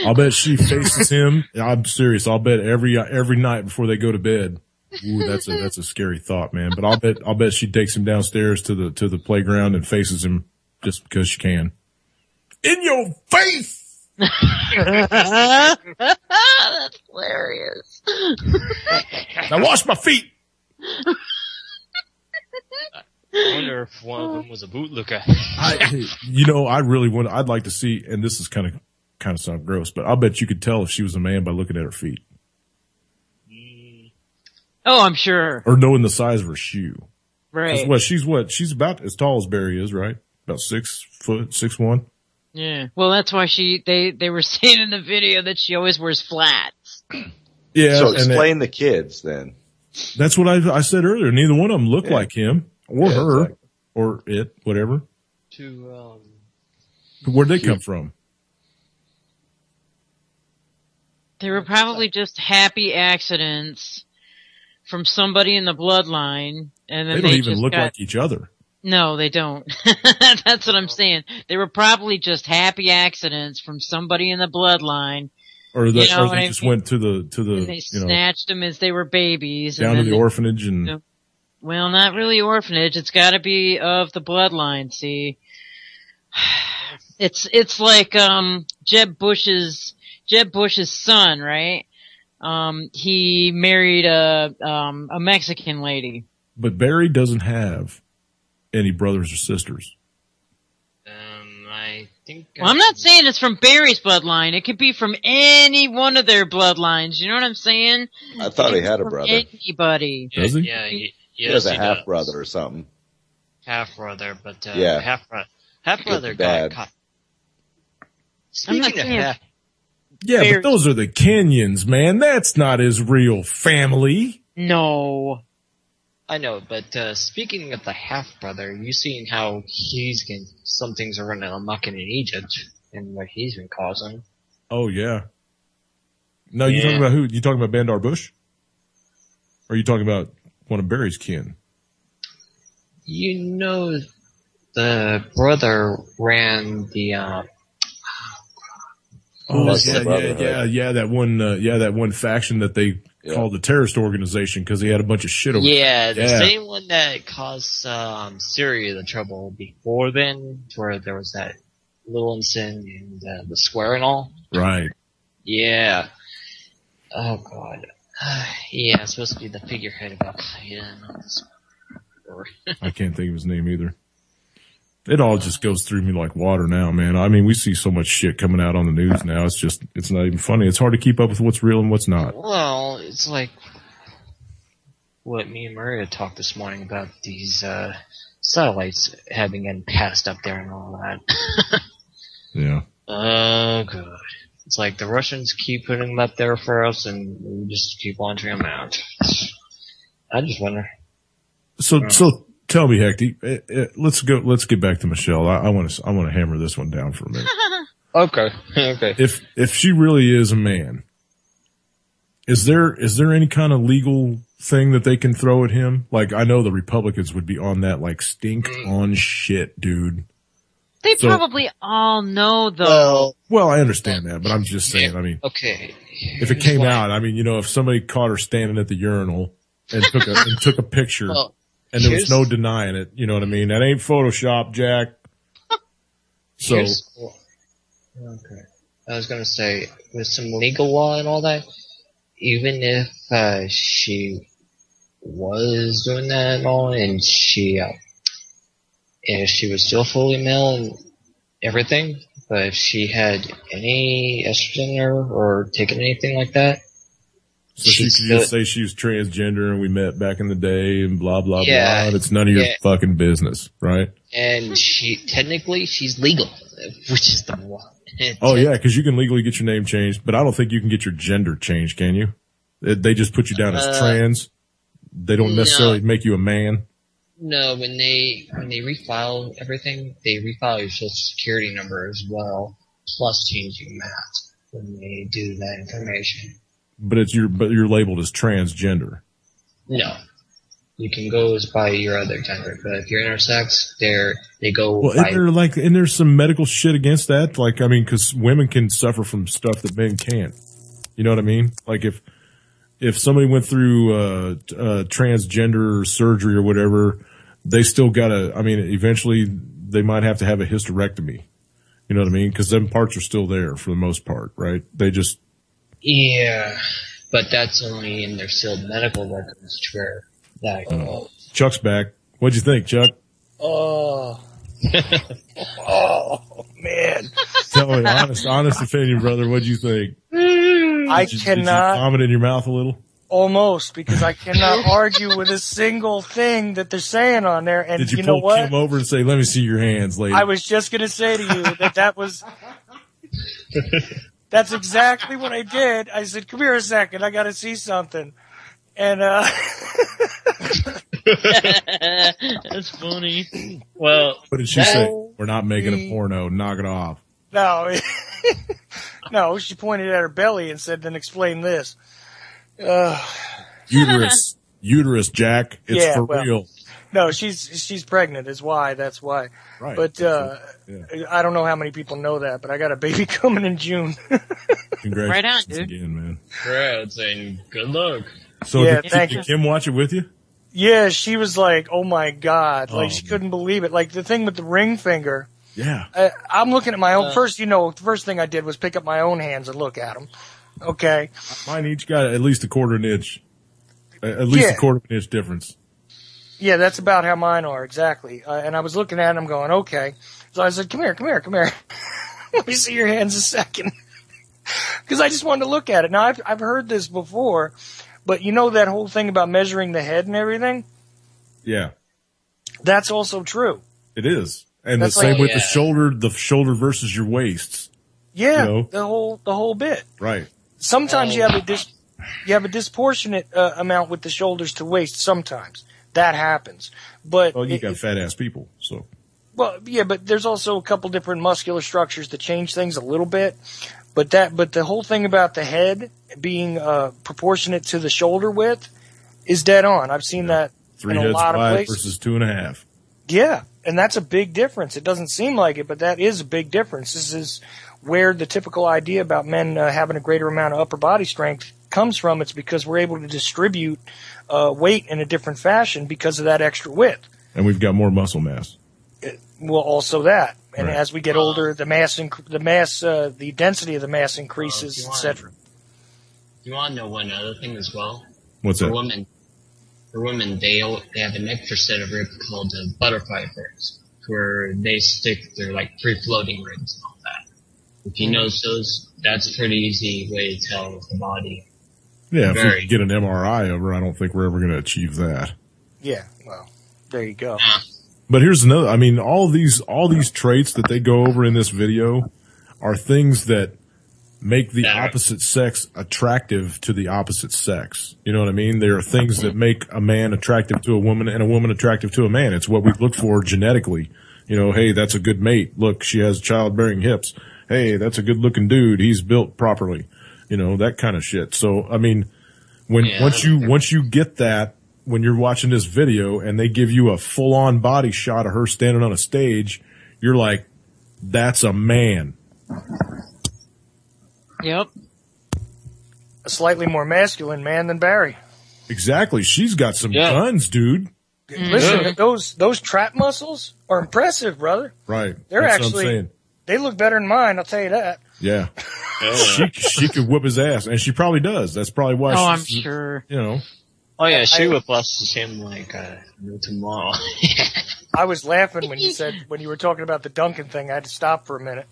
I'll bet she faces him. I'm serious. I'll bet every night before they go to bed. Ooh, that's a scary thought, man. But I'll bet she takes him downstairs to the playground and faces him just because she can. In your face! That's hilarious. Now wash my feet! I wonder if one of them was a bootlicker. I'd like to see, and this is kind of sound gross, but I'll bet you could tell if she was a man by looking at her feet. Oh, I'm sure. Or knowing the size of her shoe. Right. She's about as tall as Barry is, right? About 6 foot, 6'1". Yeah. Well, that's why they were saying in the video that she always wears flats. Yeah. So explain the kids then. That's what I said earlier. Neither one of them look like him or her exactly. or it, whatever. To Where'd they come from? They were probably just happy accidents from somebody in the bloodline, and then They don't even just look like each other. No, they don't. That's what I'm saying. They were probably just happy accidents from somebody in the bloodline. Or they just went to the and they snatched them as they were babies. Down to the orphanage and... Well, not really orphanage. It's gotta be of the bloodline, see. It's like, Jeb Bush's son, right? He married a Mexican lady. But Barry doesn't have any brothers or sisters. I think. Well, I'm not saying it's from Barry's bloodline. It could be from any one of their bloodlines. You know what I'm saying? I thought he had a brother. Anybody. Does he? Yeah, he has a half brother or something. Half brother, but yeah, half brother got caught. Speaking of half. Yeah, but those are the Kenyans, man. That's not his real family. No. I know, but speaking of the half-brother, you seen how some things are running amok in Egypt, and what he's been causing. Oh, yeah. No, you talking about who? You talking about Bandar Bush? Or are you talking about one of Barry's kin? You know, the brother ran the, that one faction that they called the terrorist organization because he had a bunch of shit over. Yeah, the same one that caused Syria the trouble before then, where there was that little incident in the square and all. Right. Yeah. Oh God. Yeah, it's supposed to be the figurehead of Al Qaeda. I can't think of his name either. It all just goes through me like water now, man. I mean, we see so much shit coming out on the news now. It's not even funny. It's hard to keep up with what's real and what's not. Well, it's like what me and Maria talked this morning about these satellites having been passed up there and all that. Yeah. Oh, God. It's like the Russians keep putting them up there for us, and we just keep launching them out. I just wonder. So tell me, Hecty, let's get back to Michelle. I want to hammer this one down for a minute. Okay. If she really is a man, is there any kind of legal thing that they can throw at him? Like, I know the Republicans would be on that, like, stink on shit, dude. They probably all know, though. Well, I understand that, but I'm just saying, I mean. Okay. If it came out, I mean, if somebody caught her standing at the urinal and took a picture. Well, and there was no denying it. You know what I mean? That ain't Photoshop, Jack. So. Okay. I was going to say, with some legal law and all that, even if she was doing that and all, and if she was still fully male and everything, but if she had any estrogen or taken anything like that, so she could just say she was transgender and we met back in the day and blah, blah, blah. And it's none of your fucking business, right? And she's legal, which is the one. Oh, yeah, because you can legally get your name changed, but I don't think you can get your gender changed, can you? They just put you down as trans. They don't necessarily make you a man. No, when they refile everything, they refile your social security number as well, plus changing that when they do that information. But you're labeled as transgender. No. You can go by your other gender, but if you're intersex, they go. Well, isn't there some medical shit against that? Like, I mean, because women can suffer from stuff that men can't. You know what I mean? Like, if somebody went through transgender surgery or whatever, they still gotta. I mean, eventually they might have to have a hysterectomy. You know what I mean? Because them parts are still there for the most part, right? They just. Yeah, but that's only in their sealed medical records where that. Chuck's back. What'd you think, Chuck? Oh. Oh, man. Tell me, honest opinion, brother. What'd you think? Did you vomit in your mouth a little? Almost, because I cannot argue with a single thing that they're saying on there. And did you know pull what? Kim over and say, "Let me see your hands, lady"? I was just going to say to you that was. That's exactly what I did. I said, come here a second. I got to see something. And, That's funny. Well, What did she say? We're not making a porno. Knock it off. no, no, she pointed at her belly and said, then explain this. Uterus, Jack. It's Yeah, for well, real. No, she's pregnant is why. That's why. Right. But, Yeah. I don't know how many people know that, but I got a baby coming in June. Congratulations Right on, dude. again, man. congrats and good luck. So Yeah, did thank you. Kim watch it with you? Yeah, she was like, oh my God. Like, Oh, she couldn't believe it. Like, the thing with the ring finger, Yeah. I'm looking at my own, the first thing I did was pick up my own hands and look at them. Okay. Mine each got at least a quarter of an inch. At least Yeah. a quarter of an inch difference. Yeah, that's about how mine are, exactly. And I was looking at them going, okay. So I said, come here. Let me see your hands a second. Because I just wanted to look at it. Now, I've heard this before, but you know that whole thing about measuring the head and everything? Yeah, That's also true. it is. And That's the same like- with the shoulder versus your waists. Yeah, You the whole bit. Right. Sometimes you have a disproportionate amount with the shoulders to waist. Sometimes that happens, but Well, you got fat ass people, so. but there's also a couple different muscular structures that change things a little bit. But the whole thing about the head being proportionate to the shoulder width is dead on. I've seen that 3 in a heads lot of wide places. versus 2.5. Yeah, and that's a big difference. It doesn't seem like it, but that is a big difference. This is where the typical idea about men having a greater amount of upper body strength comes from. It's because we're able to distribute weight in a different fashion because of that extra width. And we've got more muscle mass. Well, also that, and Right. as we get older, the density of the mass increases, etc. You want to know one other thing as well? What's For that? women, they have an extra set of ribs called butterfly ribs, where they stick their like free floating ribs and all that. If you notice those, that's a pretty easy way to tell the body. Yeah, if we Very. could get an MRI of her, I don't think we're ever going to achieve that. Yeah, well, there you go. But here's another, I mean, all these traits that they go over in this video are things that make the Yeah. opposite sex attractive to the opposite sex. You know what I mean? There are things that make a man attractive to a woman and a woman attractive to a man. It's what we look for genetically. You know, hey, that's a good mate. Look, she has childbearing hips. Hey, that's a good looking dude. He's built properly. You know, that kind of shit. So, I mean, once you get that, when you're watching this video and they give you a full on body shot of her standing on a stage, you're like, that's a man. Yep. A slightly more masculine man than Barry. Exactly. She's got some Yeah. guns, dude. Listen, those trap muscles are impressive, brother. Right. They're That's what I'm actually- saying. They look better than mine, I'll tell you that. Yeah. She could whip his ass, and she probably does. That's probably why Oh, I'm she's, sure. you know. Oh yeah, she would bust him like tomorrow. I was laughing when you were talking about the Duncan thing. I had to stop for a minute.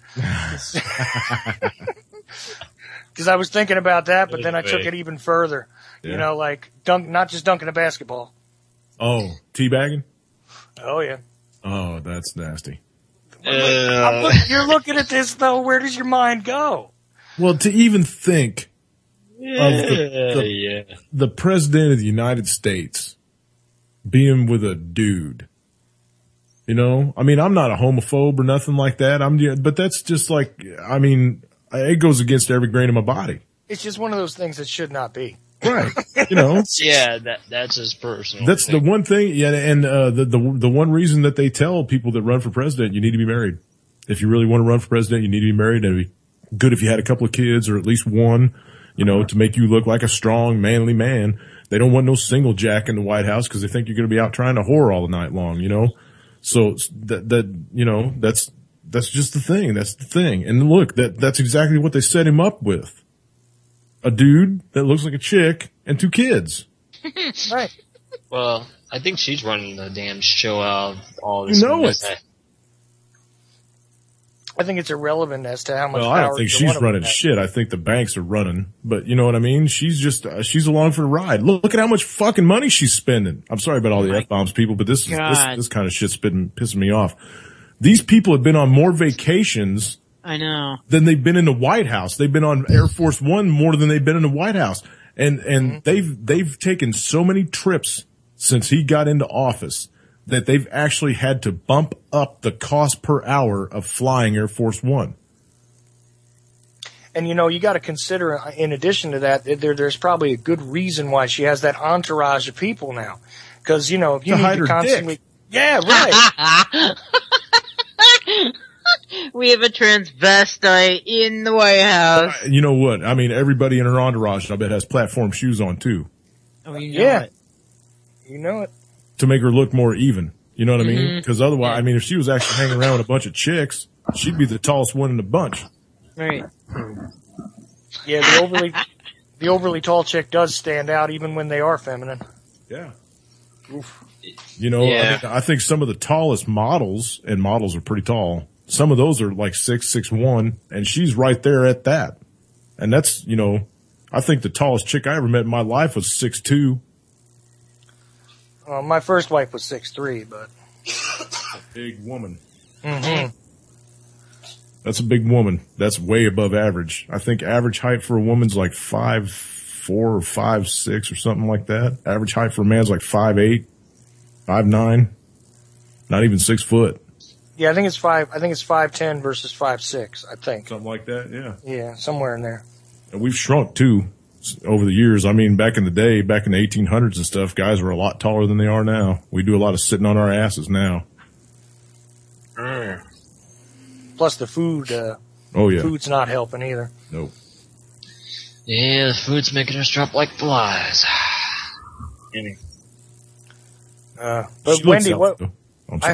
Because I was thinking about that, but then I took it even further. Yeah. You know, like not just dunking a basketball. Oh, teabagging? Oh yeah. Oh, that's nasty. You're looking at this though. Where does your mind go? Well, to even think of the president of the United States being with a dude. You know, I mean, I'm not a homophobe or nothing like that. But that's just like, I mean, it goes against every grain of my body. It's just one of those things that should not be. Right. You know, Yeah, that's his personal. that's the thing. one thing. Yeah. And, the one reason that they tell people that run for president, you need to be married. If you really want to run for president, you need to be married, and it'd be good if you had a couple of kids or at least one, you know, to make you look like a strong, manly man. They don't want no single jack in the White House because they think you're going to be out trying to whore all the night long, you know? So you know, that's just the thing. That's the thing. And look, that's exactly what they set him up with. A dude that looks like a chick and 2 kids. Right. Well, I think she's running the damn show out of all this. You know it. I think it's irrelevant as to how much Well, power I don't think either she's one of them running has. shit. I think the banks are running. But you know what I mean? She's just, she's along for the ride. Look at how much fucking money she's spending. I'm sorry about all the F-bombs, people, but this God. kind of shit's been pissing me off. These people have been on more vacations I know. than they've been in the White House. They've been on Air Force One more than they've been in the White House. And they've taken so many trips since he got into office that they've actually had to bump up the cost per hour of flying Air Force One. And, you got to consider, in addition to that, there's probably a good reason why she has that entourage of people now. Because, if you need to constantly... Dick. Yeah, right. We have a transvestite in the White House. You know what? I mean, everybody in her entourage, I bet, has platform shoes on, too. Oh, you know Yeah. it. You know it. To make her look more even. You know what I mean? Because otherwise, I mean, if she was actually hanging around with a bunch of chicks, she'd be the tallest one in the bunch. Right. Yeah, the overly tall chick does stand out even when they are feminine. Yeah. Oof. Yeah. I think some of the tallest models, and models are pretty tall, some of those are like 6'1", and she's right there at that. And that's, I think the tallest chick I ever met in my life was 6'2". My first wife was 6'3", but... A big woman. Mm-hmm. That's a big woman. That's way above average. I think average height for a woman's like 5'4" or 5'6" or something like that. Average height for a man's like 5'8", 5'9", not even 6 foot. Yeah, I think it's 5'10" versus 5'6", I think. Something like that, yeah. Yeah, somewhere in there. And we've shrunk too over the years. I mean, back in the day, back in the 1800s and stuff, guys were a lot taller than they are now. We do a lot of sitting on our asses now. Plus the food, Oh yeah. food's not helping either. Nope. Yeah, the food's making us drop like flies. Anyway. But She Wendy, looks what? healthy, though. I'm I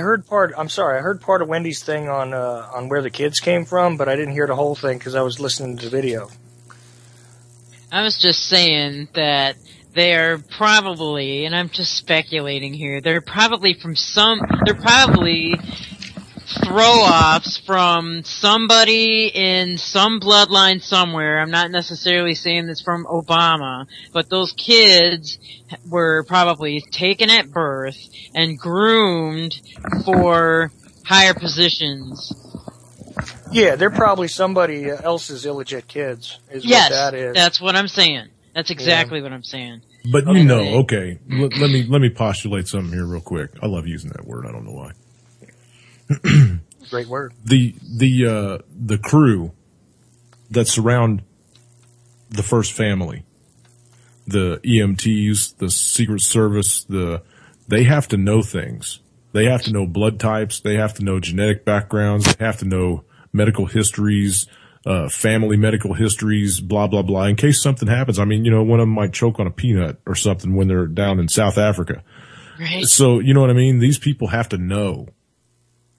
heard part of Wendy's thing on where the kids came from, but I didn't hear the whole thing because I was listening to the video. I was just saying that they're probably, and I'm just speculating here, they're probably throw-offs from somebody in some bloodline somewhere. I'm not necessarily saying this from Obama, but those kids were probably taken at birth and groomed for higher positions. Yeah, they're probably somebody else's illegit kids. Yes, what that is. that's what I'm saying. That's exactly what I'm saying. But Okay. okay. Let me postulate something here real quick. I love using that word. I don't know why. Great word. The crew that surround the first family, the EMTs, the Secret Service, they have to know things. They have to know blood types. They have to know genetic backgrounds. They have to know medical histories, family medical histories, blah, blah, blah. In case something happens, I mean, one of them might choke on a peanut or something when they're down in South Africa. Right. So, you know what I mean? These people have to know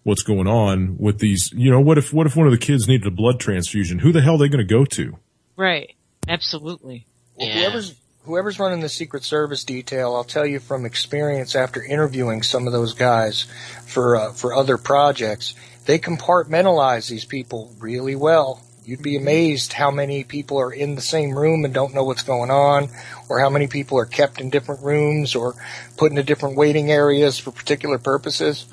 what's going on with these. What if one of the kids needed a blood transfusion? Who the hell are they going to go to? Right. Absolutely. Well, Yeah. whoever's running the Secret Service detail, I'll tell you from experience after interviewing some of those guys for other projects, they compartmentalize these people really well. You'd be amazed how many people are in the same room and don't know what's going on, or how many people are kept in different rooms or put into different waiting areas for particular purposes.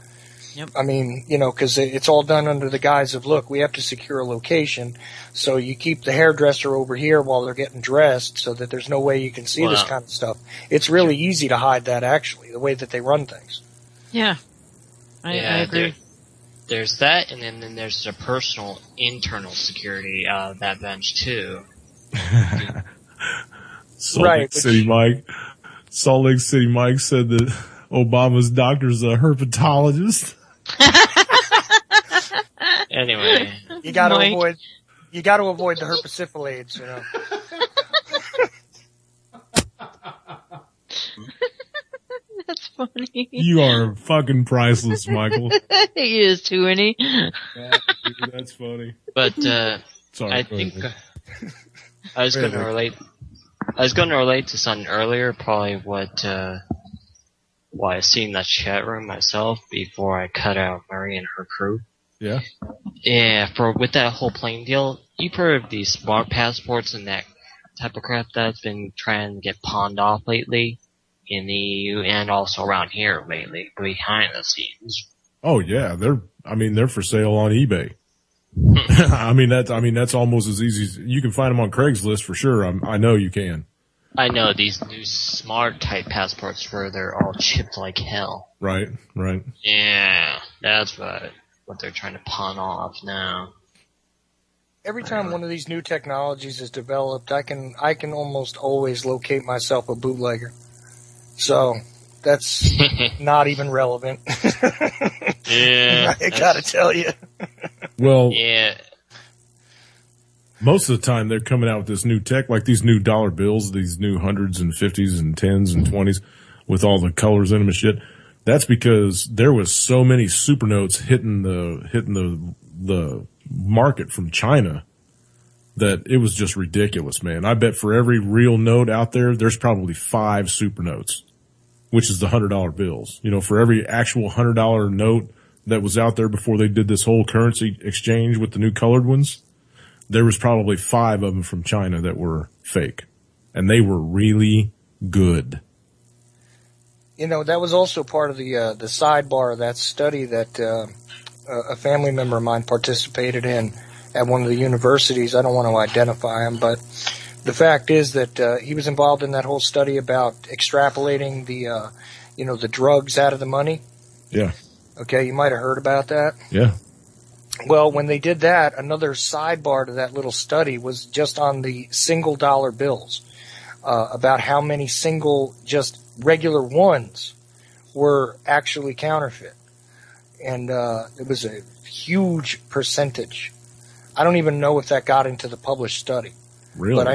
Yep. I mean, because it's all done under the guise of, look, we have to secure a location, so you keep the hairdresser over here while they're getting dressed so that there's no way you can see this Wow. kind of stuff. It's really easy to hide that, actually, the way that they run things. Yeah. I agree. There's that, and then there's the personal internal security of that bench too. Salt Right, Lake but City Mike. Salt Lake City Mike said that Obama's doctor's a herpetologist. Anyway, You got to Mike. avoid the herpesiphilates, That's funny. You are fucking priceless, Michael. He is too, isn't he? Yeah, dude, that's funny. but Sorry. I go think ahead. I was Go going to ahead. relate. I was going to relate to something earlier, probably what I seen in that chat room myself before I cut out Murray and her crew. Yeah. Yeah, with that whole plane deal, you've heard of these smart passports and that type of crap that's been trying to get pawned off lately in the EU and also around here lately, behind the scenes. Oh yeah, they're for sale on eBay. I mean that's almost as easy as you can find them on Craigslist for sure. I know you can. I know these new smart type passports where they're all chipped like hell. Right. Yeah, that's what they're trying to pawn off now. Every time one of these new technologies is developed, I can almost always locate myself a bootlegger. So that's not even relevant. Yeah, I gotta tell you. Well, yeah. Most of the time they're coming out with this new tech, like these new dollar bills, these new hundreds and fifties and tens and 20s with all the colors in them and shit. That's because there was so many super notes hitting the market from China that it was just ridiculous, man. I bet for every real note out there, there's probably 5 super notes, which is the $100 bills. You know, for every actual $100 note that was out there before they did this whole currency exchange with the new colored ones, there was probably 5 of them from China that were fake, and they were really good. You know, that was also part of the sidebar of that study that a family member of mine participated in at one of the universities. I don't want to identify him, but the fact is that he was involved in that whole study about extrapolating the drugs out of the money. Yeah. Okay, you might have heard about that. Yeah. Well, when they did that, another sidebar to that little study was just on the single dollar bills, about how many single, just regular ones were actually counterfeit. And it was a huge percentage. I don't even know if that got into the published study. Really? But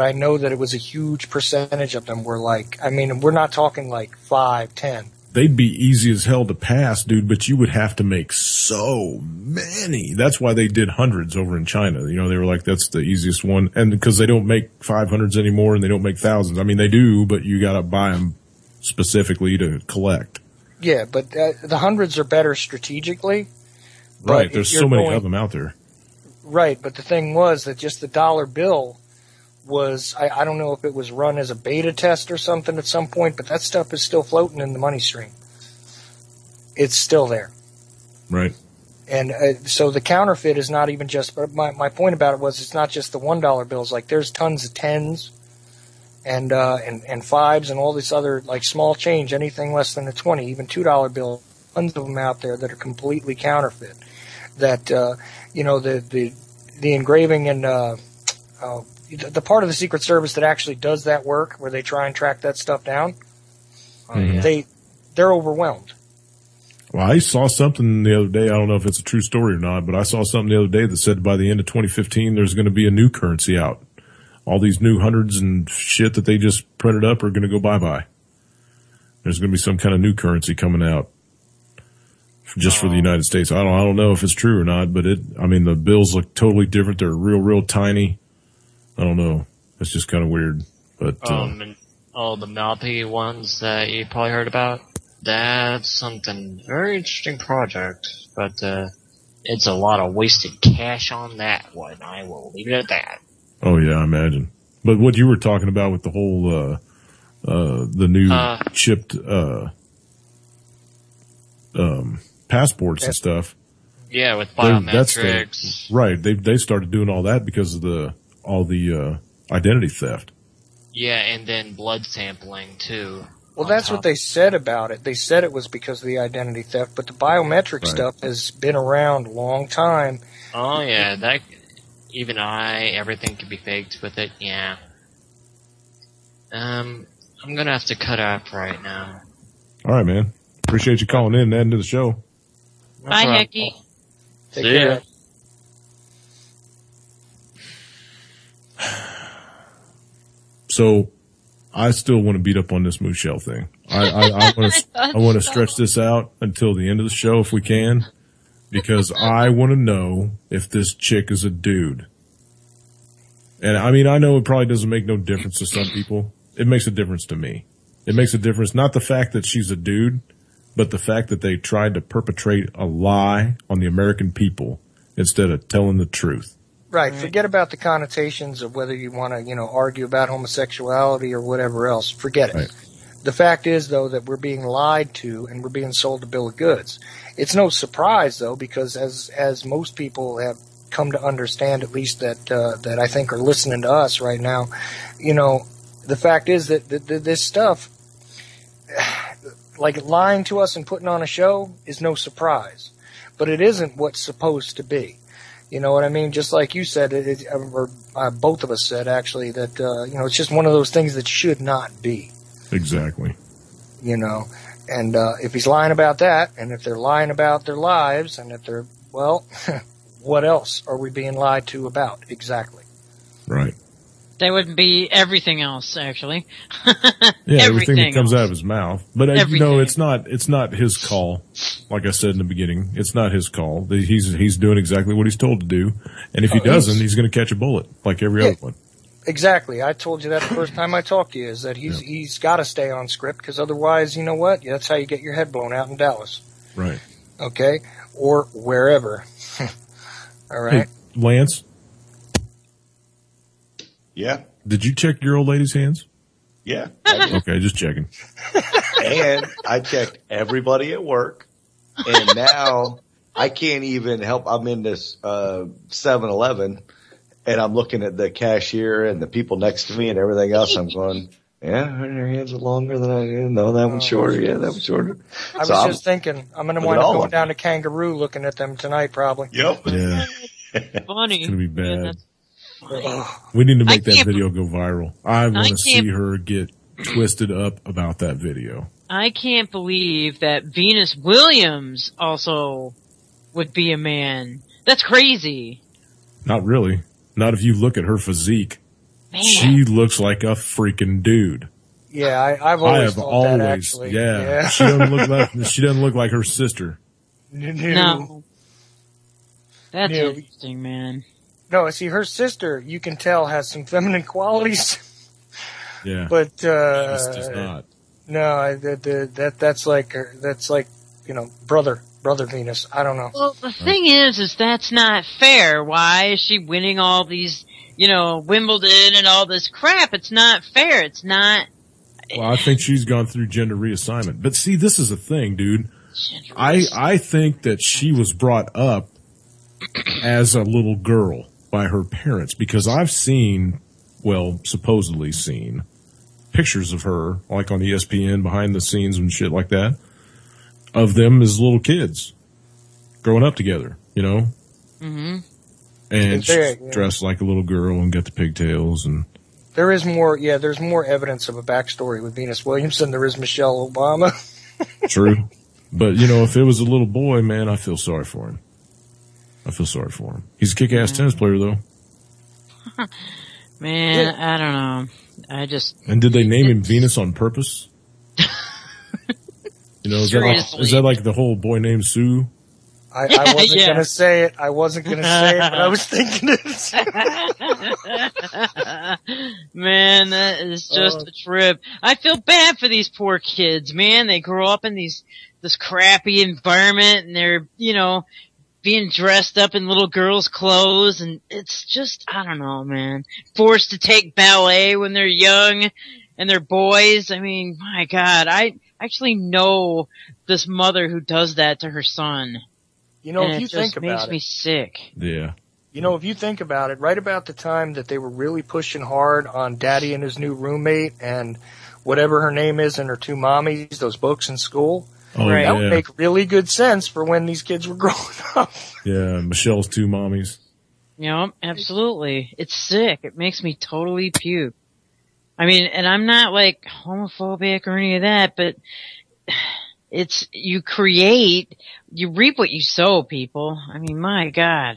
I know that it was a huge percentage of them were like, I mean, we're not talking like 5, 10. They'd be easy as hell to pass, dude, but you would have to make so many. That's why they did hundreds over in China. You know, they were like, that's the easiest one. And because they don't make 500s anymore and they don't make thousands. I mean, they do, but you got to buy them specifically to collect. Yeah, but the hundreds are better strategically. Right. There's so many of them out there. Right. But the thing was that just the dollar bill was, I don't know if it was run as a beta test or something at some point, but that stuff is still floating in the money stream. It's still there. Right. And so the counterfeit is not even just, but my point about it was it's not just the $1 bills. Like there's tons of 10s and 5s and all this other like small change, anything less than a 20, even $2 bill, tons of them out there that are completely counterfeit. That, the engraving and, the part of the Secret Service that actually does that work, where they try and track that stuff down, they're overwhelmed. Well, I saw something the other day. I don't know if it's a true story or not, but I saw something the other day that said by the end of 2015, there's going to be a new currency out. All these new hundreds and shit that they just printed up are going to go bye-bye. There's going to be some kind of new currency coming out just for the United States. I don't know if it's true or not, but the bills look totally different. They're real tiny. I don't know. It's just kind of weird. But and all the mouthy ones that you probably heard about, that's something very interesting project, but it's a lot of wasted cash on that one. I will leave it at that. Oh yeah, I imagine. But what you were talking about with the whole the new chipped passports and stuff. Yeah, with biometrics. Right. They started doing all that because of all the identity theft. Yeah, and then blood sampling too. Well, that's what they said about it. They said it was because of the identity theft, but the biometric stuff has been around a long time. Oh yeah, everything can be faked with it. Yeah. I'm gonna have to cut out right now. All right, man. Appreciate you calling in and adding to the show. Bye, Hecky. Take care. So, I still want to beat up on this moose shell thing. I want to stretch this out until the end of the show if we can, because I want to know if this chick is a dude. And I mean, I know it probably doesn't make no difference to some people. It makes a difference to me. It makes a difference, not the fact that she's a dude, but the fact that they tried to perpetrate a lie on the American people instead of telling the truth. Right. Forget about the connotations of whether you want to, argue about homosexuality or whatever else. Forget it. Right. The fact is, though, that we're being lied to and we're being sold a bill of goods. It's no surprise, though, because as most people have come to understand, at least that I think are listening to us right now. The fact is that this stuff, like lying to us and putting on a show, is no surprise. But it isn't what's supposed to be. You know what I mean? Just like you said, or both of us said, actually, that, it's just one of those things that should not be. Exactly. And if he's lying about that, and if they're lying about their lives, and if they're, well, what else are we being lied to about? Exactly. Right. That would be everything else, actually. Yeah, everything that comes out of his mouth. But it's not his call. Like I said in the beginning, it's not his call. He's doing exactly what he's told to do, and if he doesn't, he's going to catch a bullet like every other one. Exactly. I told you that the first time I talked to you, is that he's got to stay on script, because otherwise, you know what? That's how you get your head blown out in Dallas. Right. Okay? Or wherever. All right? Hey, Lance? Yeah. Did you check your old lady's hands? Yeah. Okay, just checking. And I checked everybody at work, and now I can't even help. I'm in this 7-Eleven, and I'm looking at the cashier and the people next to me and everything else. I'm going, yeah, her hands are longer than I did. No, that one's shorter. Yeah, that one's shorter. I was just thinking, I'm going to wind up going down to Kangaroo looking at them tonight, probably. Yep. Yeah. Funny. It's going to be bad. We need to make that video go viral. I want to see her get twisted up about that video. I can't believe that Venus Williams also would be a man. That's crazy. Not really. Not if you look at her physique. Man. She looks like a freaking dude. Yeah, I've always thought that, actually. Yeah. She doesn't look like her sister. No. That's interesting, man. No, see, her sister, you can tell, has some feminine qualities. Yeah. But, she does not. No, that's like, brother Venus. I don't know. Well, the thing is that's not fair. Why is she winning all these, Wimbledon and all this crap? It's not fair. It's not. Well, I think she's gone through gender reassignment. But see, this is a thing, dude. I think that she was brought up as a little girl by her parents, because I've supposedly seen pictures of her, like on ESPN, behind the scenes and shit like that, of them as little kids growing up together, Mm-hmm. And she's dressed like a little girl and got the pigtails, and there's more evidence of a backstory with Venus Williams than there is Michelle Obama. True. But, if it was a little boy, man, I feel sorry for him. He's a kick-ass tennis player, though. Man, I don't know. And did they name him Venus on purpose? Is that like the whole boy named Sue? I wasn't gonna say it. But I was thinking it. Man, that is just a trip. I feel bad for these poor kids, man. They grow up in this crappy environment, and they're, being dressed up in little girls' clothes, and it's just, I don't know, man. Forced to take ballet when they're young, and they're boys. I mean, my God, I actually know this mother who does that to her son. If you think about it, it makes me sick. Yeah. If you think about it, right about the time that they were really pushing hard on Daddy and his new roommate and whatever her name is and her two mommies, those books in school. Oh, right. That would make really good sense for when these kids were growing up. Yeah, Michelle's two mommies. Yep, absolutely. It's sick. It makes me totally puke. I mean, and I'm not like homophobic or any of that, but you reap what you sow, people. I mean, my God.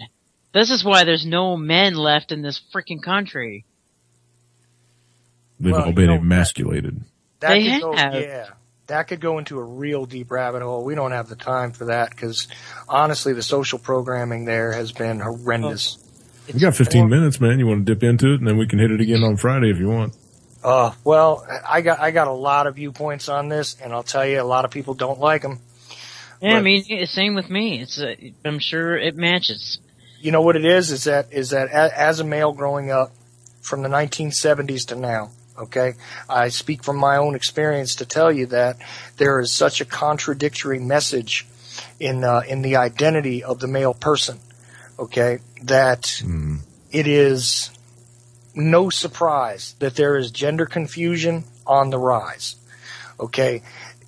This is why there's no men left in this freaking country. They've all been emasculated. That could go into a real deep rabbit hole. We don't have the time for that, because honestly, the social programming there has been horrendous. We got 15 minutes, man. You want to dip into it, and then we can hit it again on Friday if you want. Well, I got a lot of viewpoints on this, and I'll tell you, a lot of people don't like them. Yeah, I mean, same with me. I'm sure it matches. You know what it is that as a male growing up from the 1970s to now, okay, I speak from my own experience to tell you that there is such a contradictory message in the identity of the male person. Okay, that it is no surprise that there is gender confusion on the rise. Okay,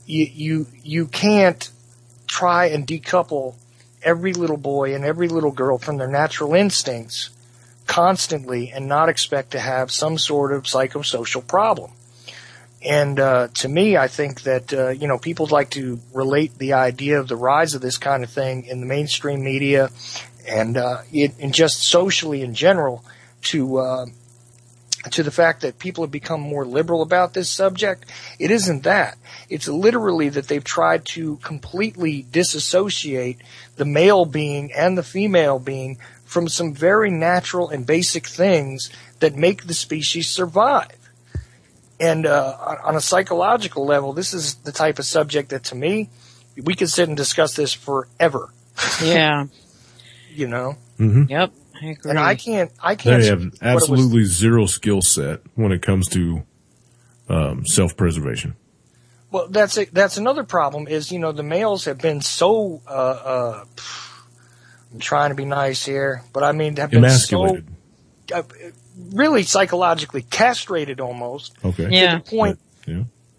you can't try and decouple every little boy and every little girl from their natural instincts constantly and not expect to have some sort of psychosocial problem. And to me, I think that people like to relate the idea of the rise of this kind of thing in the mainstream media and just socially in general to the fact that people have become more liberal about this subject. It isn't that. It's literally that they've tried to completely disassociate the male being and the female being from some very natural and basic things that make the species survive. And on a psychological level, this is the type of subject that, to me, we could sit and discuss this forever. Yeah. You know? Mm-hmm. Yep. I agree. And I can't. They have absolutely zero skill set when it comes to self-preservation. Well, that's another problem. Is the males have been so. I'm trying to be nice here, but I mean have been emasculated. So really psychologically castrated almost. Okay. Yeah.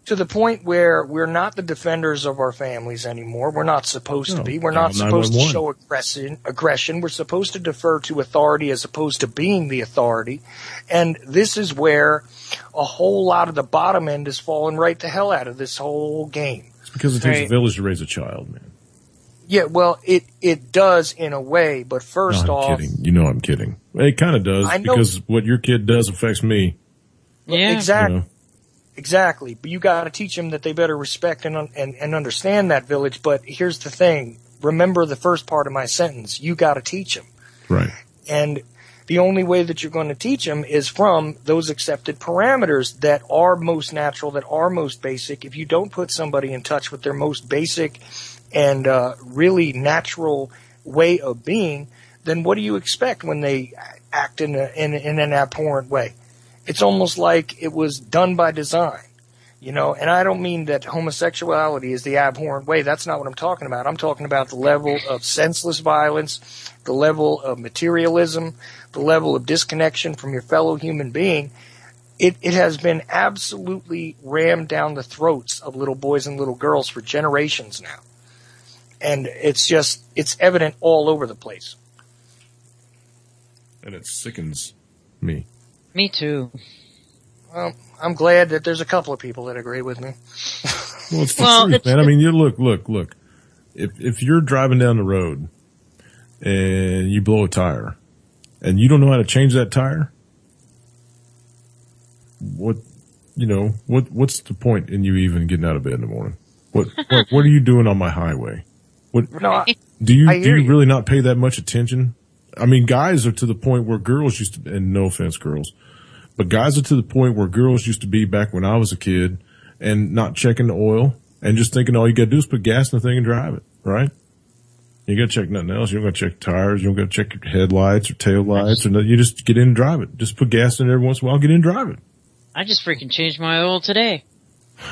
To the point where we're not the defenders of our families anymore. We're not supposed to be. We're not supposed to show aggression. We're supposed to defer to authority as opposed to being the authority. And this is where a whole lot of the bottom end is falling right to hell out of this whole game. It's because it takes a village to raise a child, man. Yeah, well, it does in a way, but first off... I'm kidding. You know I'm kidding. It kind of does, because what your kid does affects me. Yeah. Exactly. Exactly. But you got to teach them that they better respect and understand that village. But here's the thing. Remember the first part of my sentence. You got to teach them. Right. And the only way that you're going to teach them is from those accepted parameters that are most natural, that are most basic. If you don't put somebody in touch with their most basic and really natural way of being, then what do you expect when they act in an abhorrent way? It's almost like it was done by design, and I don't mean that homosexuality is the abhorrent way. That's not what I'm talking about. I'm talking about the level of senseless violence, the level of materialism, the level of disconnection from your fellow human being. It has been absolutely rammed down the throats of little boys and little girls for generations now. And it's evident all over the place. And it sickens me. Me too. Well, I'm glad that there's a couple of people that agree with me. Well, it's the truth, man. I mean, you look. If you're driving down the road and you blow a tire and you don't know how to change that tire, what's the point in you even getting out of bed in the morning? What are you doing on my highway? Do you really not pay that much attention? I mean, guys are to the point where girls used to, and no offense, girls, but guys are to the point where girls used to be back when I was a kid and not checking the oil and just thinking all you gotta do is put gas in the thing and drive it, right? You gotta check nothing else. You don't gotta check tires. You don't gotta check your headlights or tail lights or nothing. You just get in and drive it. Just put gas in every once in a while, get in and drive it. I just freaking changed my oil today.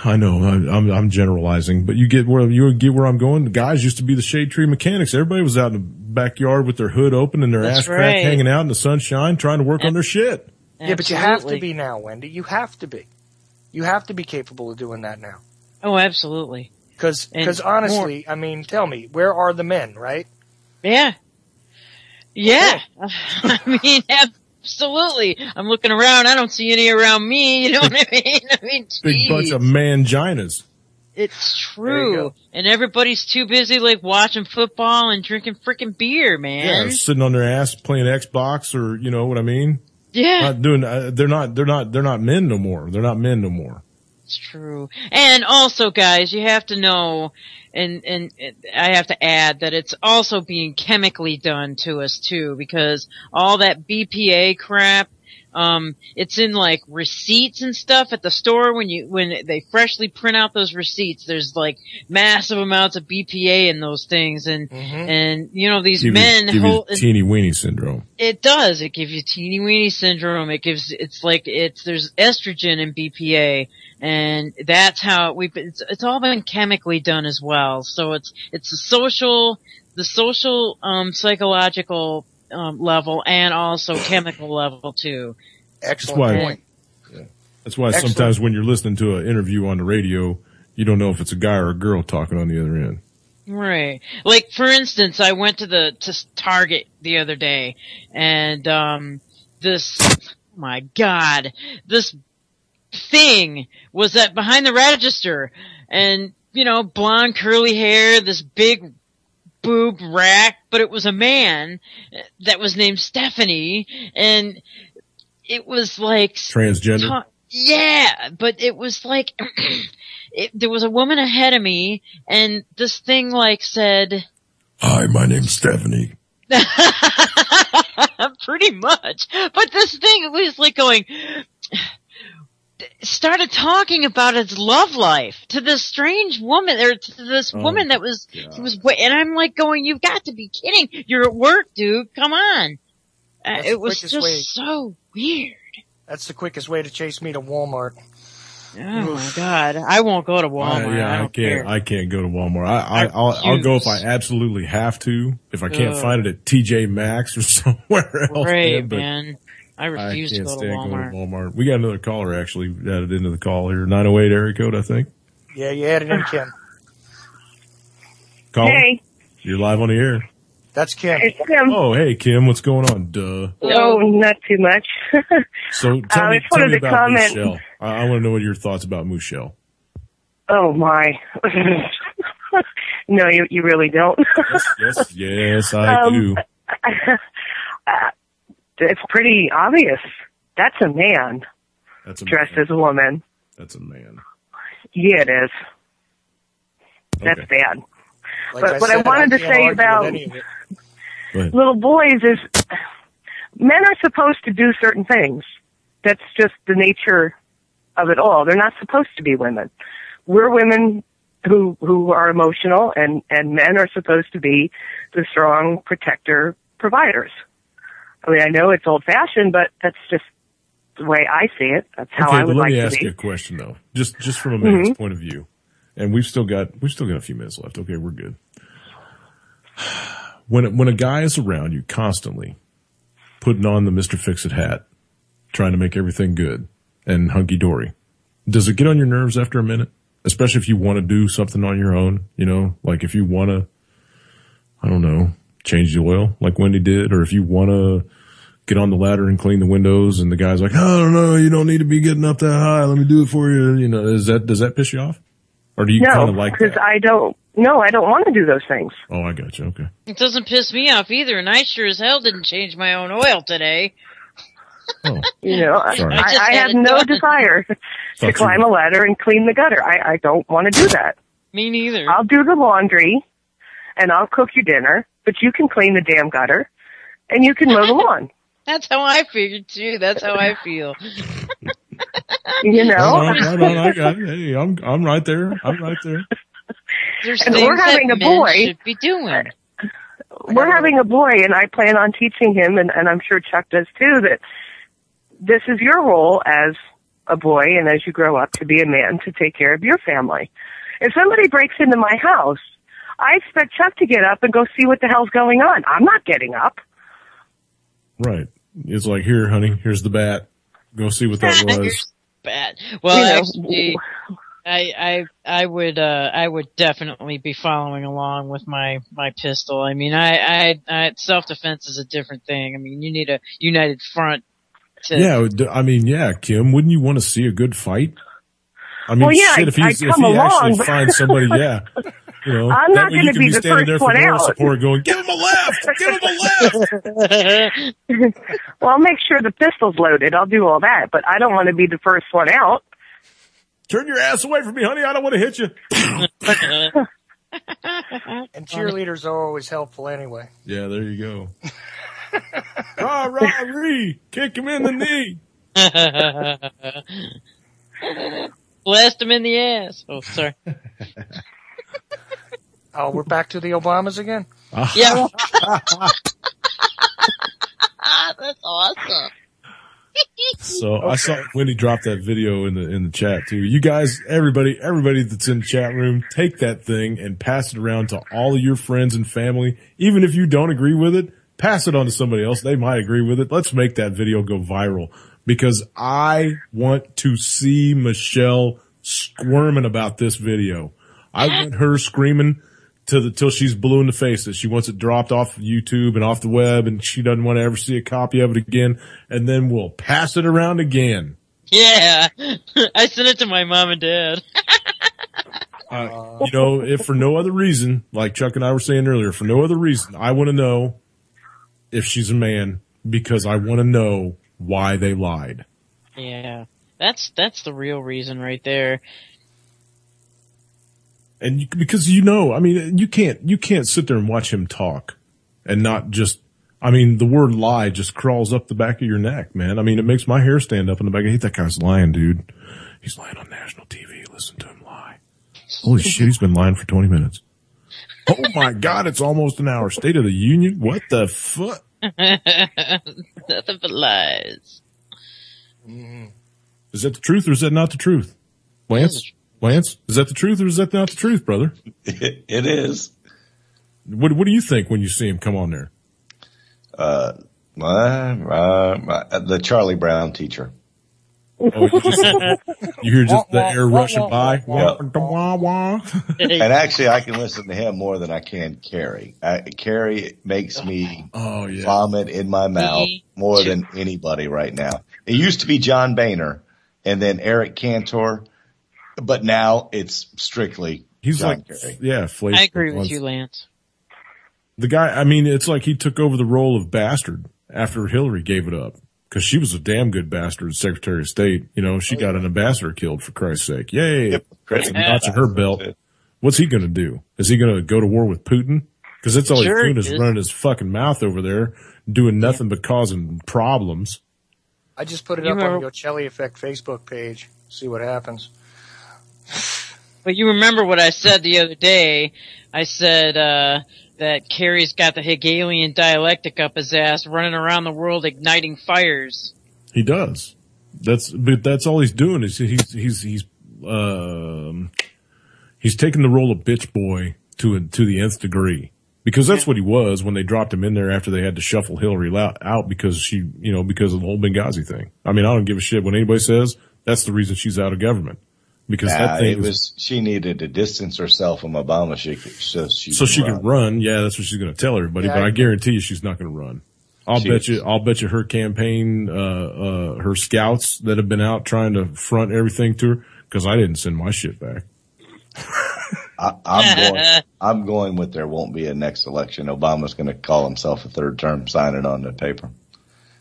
I know, I'm generalizing, but you get where I'm going. The guys used to be the shade tree mechanics. Everybody was out in the backyard with their hood open and their ass crack hanging out in the sunshine trying to work on their shit. Yeah, but you have to be now, Wendy. You have to be. You have to be capable of doing that now. Oh, absolutely. Because honestly, I mean, tell me, where are the men, right? Yeah. Yeah. I mean, absolutely. I'm looking around. I don't see any around me. You know what I mean? Big bunch of manginas. It's true. And everybody's too busy watching football and drinking freaking beer, man. Yeah, sitting on their ass playing Xbox or, you know what I mean? Yeah. Not doing, they're not men no more. They're not men no more. It's true. And also, guys, you have to know, and I have to add that it's also being chemically done to us too, because all that BPA crap, it's in receipts and stuff at the store when they freshly print out those receipts. There's massive amounts of BPA in those things, and these men hold teeny weeny syndrome. It does. It gives you teeny weeny syndrome. There's estrogen in BPA, and that's how it's all been chemically done as well. So it's the social psychological level and also chemical level too. Excellent point. That's why Excellent. sometimes when you're listening to an interview on the radio, you don't know if it's a guy or a girl talking on the other end. Right. Like, for instance, I went to Target the other day, and, my God, this thing was behind the register, and, blonde curly hair, this big boob rack, but it was a man that was named Stephanie, and it was like... Transgender? Yeah, but it was like, there was a woman ahead of me, and this thing said, "Hi, my name's Stephanie." Pretty much. But this thing was going, started talking about its love life to this strange woman, or to this woman that was, and I'm going, you've got to be kidding. You're at work, dude. Come on. It was just so weird. That's the quickest way to chase me to Walmart. Oh my God! I won't go to Walmart. I can't go to Walmart. I'll go if I absolutely have to. If I can't find it at TJ Maxx or somewhere else. Right, man. I refuse to go to Walmart. We got another caller actually added into the call here. 908 area code, I think. Yeah, you added in Kim. Caller? Hey. You're live on the air. That's Kim. It's Kim. Oh, hey, Kim. What's going on? Duh. Oh, not too much. So tell me about Michelle. I want to know what your thoughts about Michelle. Oh, my. No, you really don't. Yes, I do. It's pretty obvious. That's a man dressed as a woman. That's a man. Yeah, it is. That's bad. But what I wanted to say about little boys is men are supposed to do certain things. That's just the nature of it all. They're not supposed to be women. We're women who are emotional, and men are supposed to be the strong protector providers. I mean, I know it's old-fashioned, but that's just the way I see it. That's how I would like to be. Let me ask you a question, though, just from a man's point of view. And we've still got a few minutes left. Okay, we're good. When a guy is around you constantly putting on the Mr. Fix-It hat, trying to make everything good and hunky-dory, does it get on your nerves after a minute? Especially if you want to do something on your own, like if you want to, I don't know, change the oil like Wendy did, or if you want to get on the ladder and clean the windows and the guy's like, I don't know, you don't need to be getting up that high. Let me do it for you. Does that piss you off? Or do you kind of like that? Because I don't want to do those things. Oh, I got you. Okay. It doesn't piss me off either, and I sure as hell didn't change my own oil today. Oh. I have no desire to climb a ladder and clean the gutter. I don't want to do that. Me neither. I'll do the laundry, and I'll cook you dinner, but you can clean the damn gutter, and you can mow the lawn. That's how I figured, too. That's how I feel. Right on, I got it. Hey, I'm right there. There's and things we're having that a boy. men should be doing. We're having a boy, and I plan on teaching him, and I'm sure Chuck does too, that this is your role as a boy and as you grow up to be a man to take care of your family. If somebody breaks into my house, I expect Chuck to get up and go see what the hell's going on. I'm not getting up. Right. It's like, here, honey, here's the bat. Go see what that was. Bat. Well, actually, I would definitely be following along with my pistol. I mean, self-defense is a different thing. I mean, you need a united front. Kim, wouldn't you want to see a good fight? I mean, if he actually finds somebody, I'm not going to be the first one out. Support going, give him a left! Well, I'll make sure the pistol's loaded. I'll do all that, but I don't want to be the first one out. Turn your ass away from me, honey. I don't want to hit you. And cheerleaders are always helpful anyway. Yeah, there you go. Rah-rah-ree! Kick him in the knee! Blast him in the ass. Oh, sorry. Oh, we're back to the Obamas again? Yeah. That's awesome. So I saw Wendy drop that video in the chat too. You guys, everybody that's in the chat room, take that thing and pass it around to all of your friends and family. Even if you don't agree with it, Pass it on to somebody else. They might agree with it. Let's make that video go viral because I want to see Michelle squirming about this video. I want her screaming till she's blue in the face that she wants it dropped off of YouTube and off the web and she doesn't want to ever see a copy of it again. And then we'll pass it around again. Yeah. I sent it to my mom and dad. If for no other reason, like Chuck and I were saying earlier, for no other reason, I want to know if she's a man because I want to know why they lied. Yeah. That's the real reason right there. And because you can't sit there and watch him talk and not just, the word lie just crawls up the back of your neck, man. It makes my hair stand up in the back. I hate that guy's lying, dude. He's lying on national TV. Listen to him lie. Holy shit, he's been lying for 20 minutes. Oh my God, it's almost an hour. State of the Union? What the fuck? Nothing but lies. Is that the truth or is that not the truth? Lance, is that the truth or is that not the truth, brother? It is. What do you think when you see him come on there? The Charlie Brown teacher. Oh, you hear just the air rushing by? Yep. And actually, I can listen to him more than I can Carrie. Carrie makes me vomit in my mouth more than anybody right now. It used to be John Boehner and then Eric Cantor, but now it's strictly John Kerry. Yeah, I agree with you, Lance. The guy, it's like he took over the role of bastard after Hillary gave it up. Because she was a damn good bastard Secretary of State. She got an ambassador killed, for Christ's sake. Yay. Yep. That's a notch in her belt. What's he going to do? Is he going to go to war with Putin? Because that's all he's doing is running his fucking mouth over there, doing nothing but causing problems. I just put it up on the Ocelli Effect Facebook page. See what happens. But you remember what I said the other day. I said, that Kerry's got the Hegelian dialectic up his ass, running around the world igniting fires. He does. That's all he's doing is he's taking the role of bitch boy to the nth degree. Because that's what he was when they dropped him in there after they had to shuffle Hillary out because because of the whole Benghazi thing. I don't give a shit what anybody says. That's the reason she's out of government. Because that thing she needed to distance herself from Obama so she can run. Yeah, that's what she's going to tell everybody. Yeah, but I guarantee you she's not going to run. I'll bet you her campaign, her scouts that have been out trying to front everything to her, because I didn't send my shit back. I'm going with there won't be a next election. Obama's going to call himself a third term, sign it on the paper.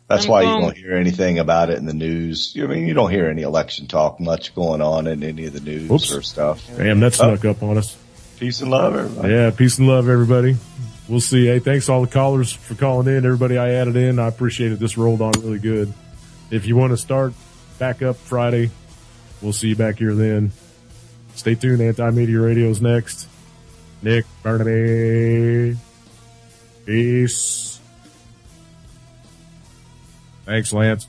That's why you don't hear anything about it in the news. You don't hear any election talk much going on in any of the news or stuff. Damn, that snuck up on us. Peace and love, everybody. Yeah, peace and love, everybody. We'll see. Hey, thanks all the callers for calling in. Everybody I added in, I appreciate it. This rolled on really good. If you want to start back up Friday, we'll see you back here then. Stay tuned. Anti-Media Radio's next. Nick Barnaby. Peace. Thanks, Lance.